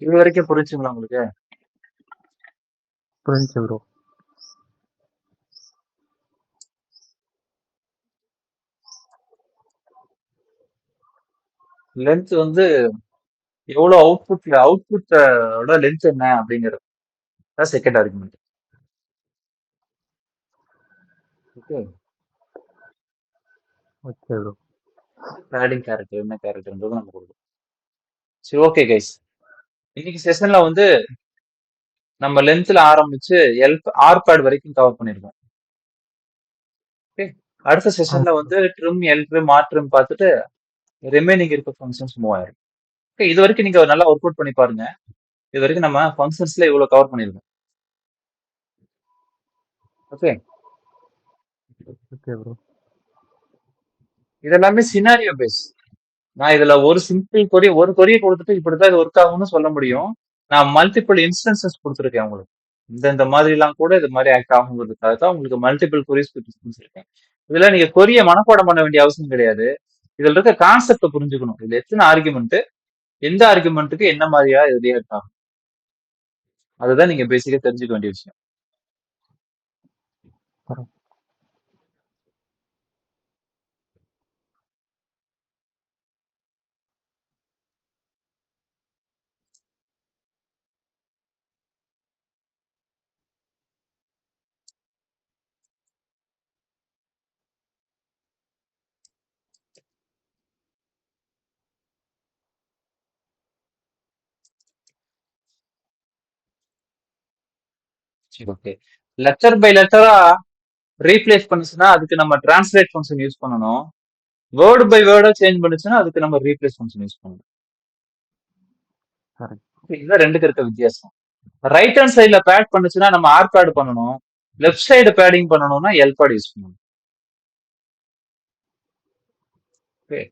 இது வரைக்கும் புரிஞ்சுங்களா உங்களுக்கு? புரிஞ்சு ப்ரோ. லென்த் வந்து எவ்வளவு அவுட்புட்டோட லென்த் என்ன அப்படிங்கிறது second argument. Okay, okay bro. Padding character என்ன கேரக்டர்ன்றது நம்ம கொடுக்கும். சரி, ஓகே கைஸ். இன்னைக்கு செஷன்ல வந்து நம்ம லென்த்ல ஆரம்பிச்சு ஆர்பேட் வரைக்கும் கவர் பண்ணிருக்கோம். ஓகே, அடுத்த செஷன்ல வந்து ட்ரிம், ட்ரிம், ட்ரிம் பார்த்துட்டு ரிமைனிங் இருக்க ஃபங்க்ஷன்ஸ் மூவ் ஆயிரும். ஓகே, இது வரைக்கும் நீங்க நல்லா ஒர்க் அவுட் பண்ணி பாருங்க. இது வரைக்கும் நம்ம ஃபங்க்ஷன்ஸ்ல இவ்வளவு கவர் பண்ணிருக்கோம். Okay, okay bro. இதெல்லாமே சினாரியோ பேஸ். நான் இதுல ஒரு சிம்பிள் கொரி ஒரு கொரியை கொடுத்துட்டு இப்படிதான் இது ஒர்க் ஆகும்னு சொல்ல முடியும். நான் மல்டிபிள் இன்ஸ்டன்சஸ் கொடுத்துருக்கேன் உங்களுக்கு. இந்த மாதிரி எல்லாம் கூட இது மாதிரி ஆக்ட் ஆகுங்கிறதுக்காக தான் உங்களுக்கு மல்டிபிள் கொரிஸ் கொடுத்துருக்கேன். இதுல நீங்க கொரிய மனப்பாடம் பண்ண வேண்டிய அவசியம் கிடையாது. இதுல இருக்க கான்செப்ட புரிஞ்சுக்கணும். இதுல எத்தனை ஆர்குமெண்ட், எந்த ஆர்குமெண்ட்டுக்கு என்ன மாதிரியா இது ரியாக்ட் ஆகும், அதுதான் நீங்க பேசிக்கா தெரிஞ்சுக்க வேண்டிய விஷயம். சரி, ஓகே. லெட்டர் பை லெட்டரா ரீப்ளேஸ் பண்ணுச்சுன்னா அதுக்கு நம்ம டிரான்ஸ்லேட் ஃபங்க்ஷன் யூஸ் பண்ணணும். வேர்டு பை வேர்டா சேஞ்ச் பண்ணுச்சுன்னா அதுக்கு நம்ம ரீப்ளேஸ் ஃபங்க்ஷன் யூஸ் பண்ணணும். இதுதான் ரெண்டுக்கு இருக்க வித்தியாசம். ரைட் ஹேண்ட் சைட்ல பேட் பண்ணுச்சுன்னா நம்ம ஆர் பேட் பண்ணணும். லெஃப்ட் சைடு பேடிங் பண்ணணும்னா எல் பேட் யூஸ் பண்ணணும். ஓகே,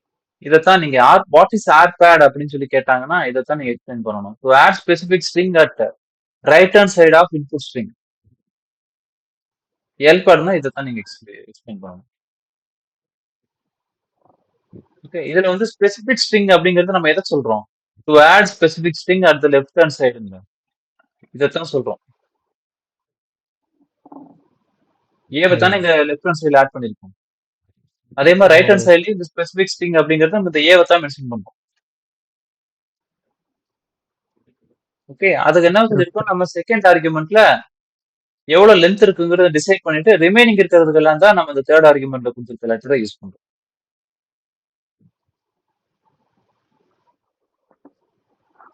இதைத்தான் நீங்க வாட் இஸ் ஆர் பேட் அப்படின்னு சொல்லி கேட்டாங்கன்னா இதைத்தான் நீங்க எக்ஸ்பிளைன் பண்ணணும். To add specific string at right hand side of input string. L பேட்னா இதைத்தான் நீங்க எக்ஸ்பிளைன் பண்ணணும். ஓகே, இதுல வந்து ஸ்பெசிபிக் ஸ்ட்ரிங் அப்படிங்கிறது நம்ம எதை சொல்றோம்? To add specific string at the left hand சைடுங்க, இதைத்தான் சொல்றோம். ஏவை தானே இங்க லெஃப்ட் ஹேண்ட் சைடுல ஆட் பண்ணிருக்கோம். அதே மாதிரி ரைட் ஹேண்ட் சைட்லயும் இந்த ஸ்பெசிபிக் ஸ்ட்ரிங் அப்படிங்கறது நம்ம இந்த ஏவை தான் மென்ஷன் பண்றோம். ஓகே, அதுக்கு என்ன சொல்லிருக்கோம், நம்ம செகண்ட் ஆர்குமெண்ட்ல எவ்வளவு லென்த் இருக்குங்கிறத டிசைட் பண்ணிட்டு ரிமைனிங் இருக்கிறதுக்கெல்லாம் தான் நம்ம இந்த தேர்ட் ஆர்குமெண்ட்ல கொடுத்துருக்க லெட்டரை யூஸ் பண்றோம்.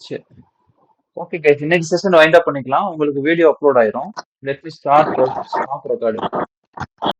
சரி, ஓகே கைஸ், இன்னைக்கு செஷன் வைண்ட் அப் பண்ணிக்கலாம். உங்களுக்கு வீடியோ அப்லோட் ஆயிரும். Let me start recording.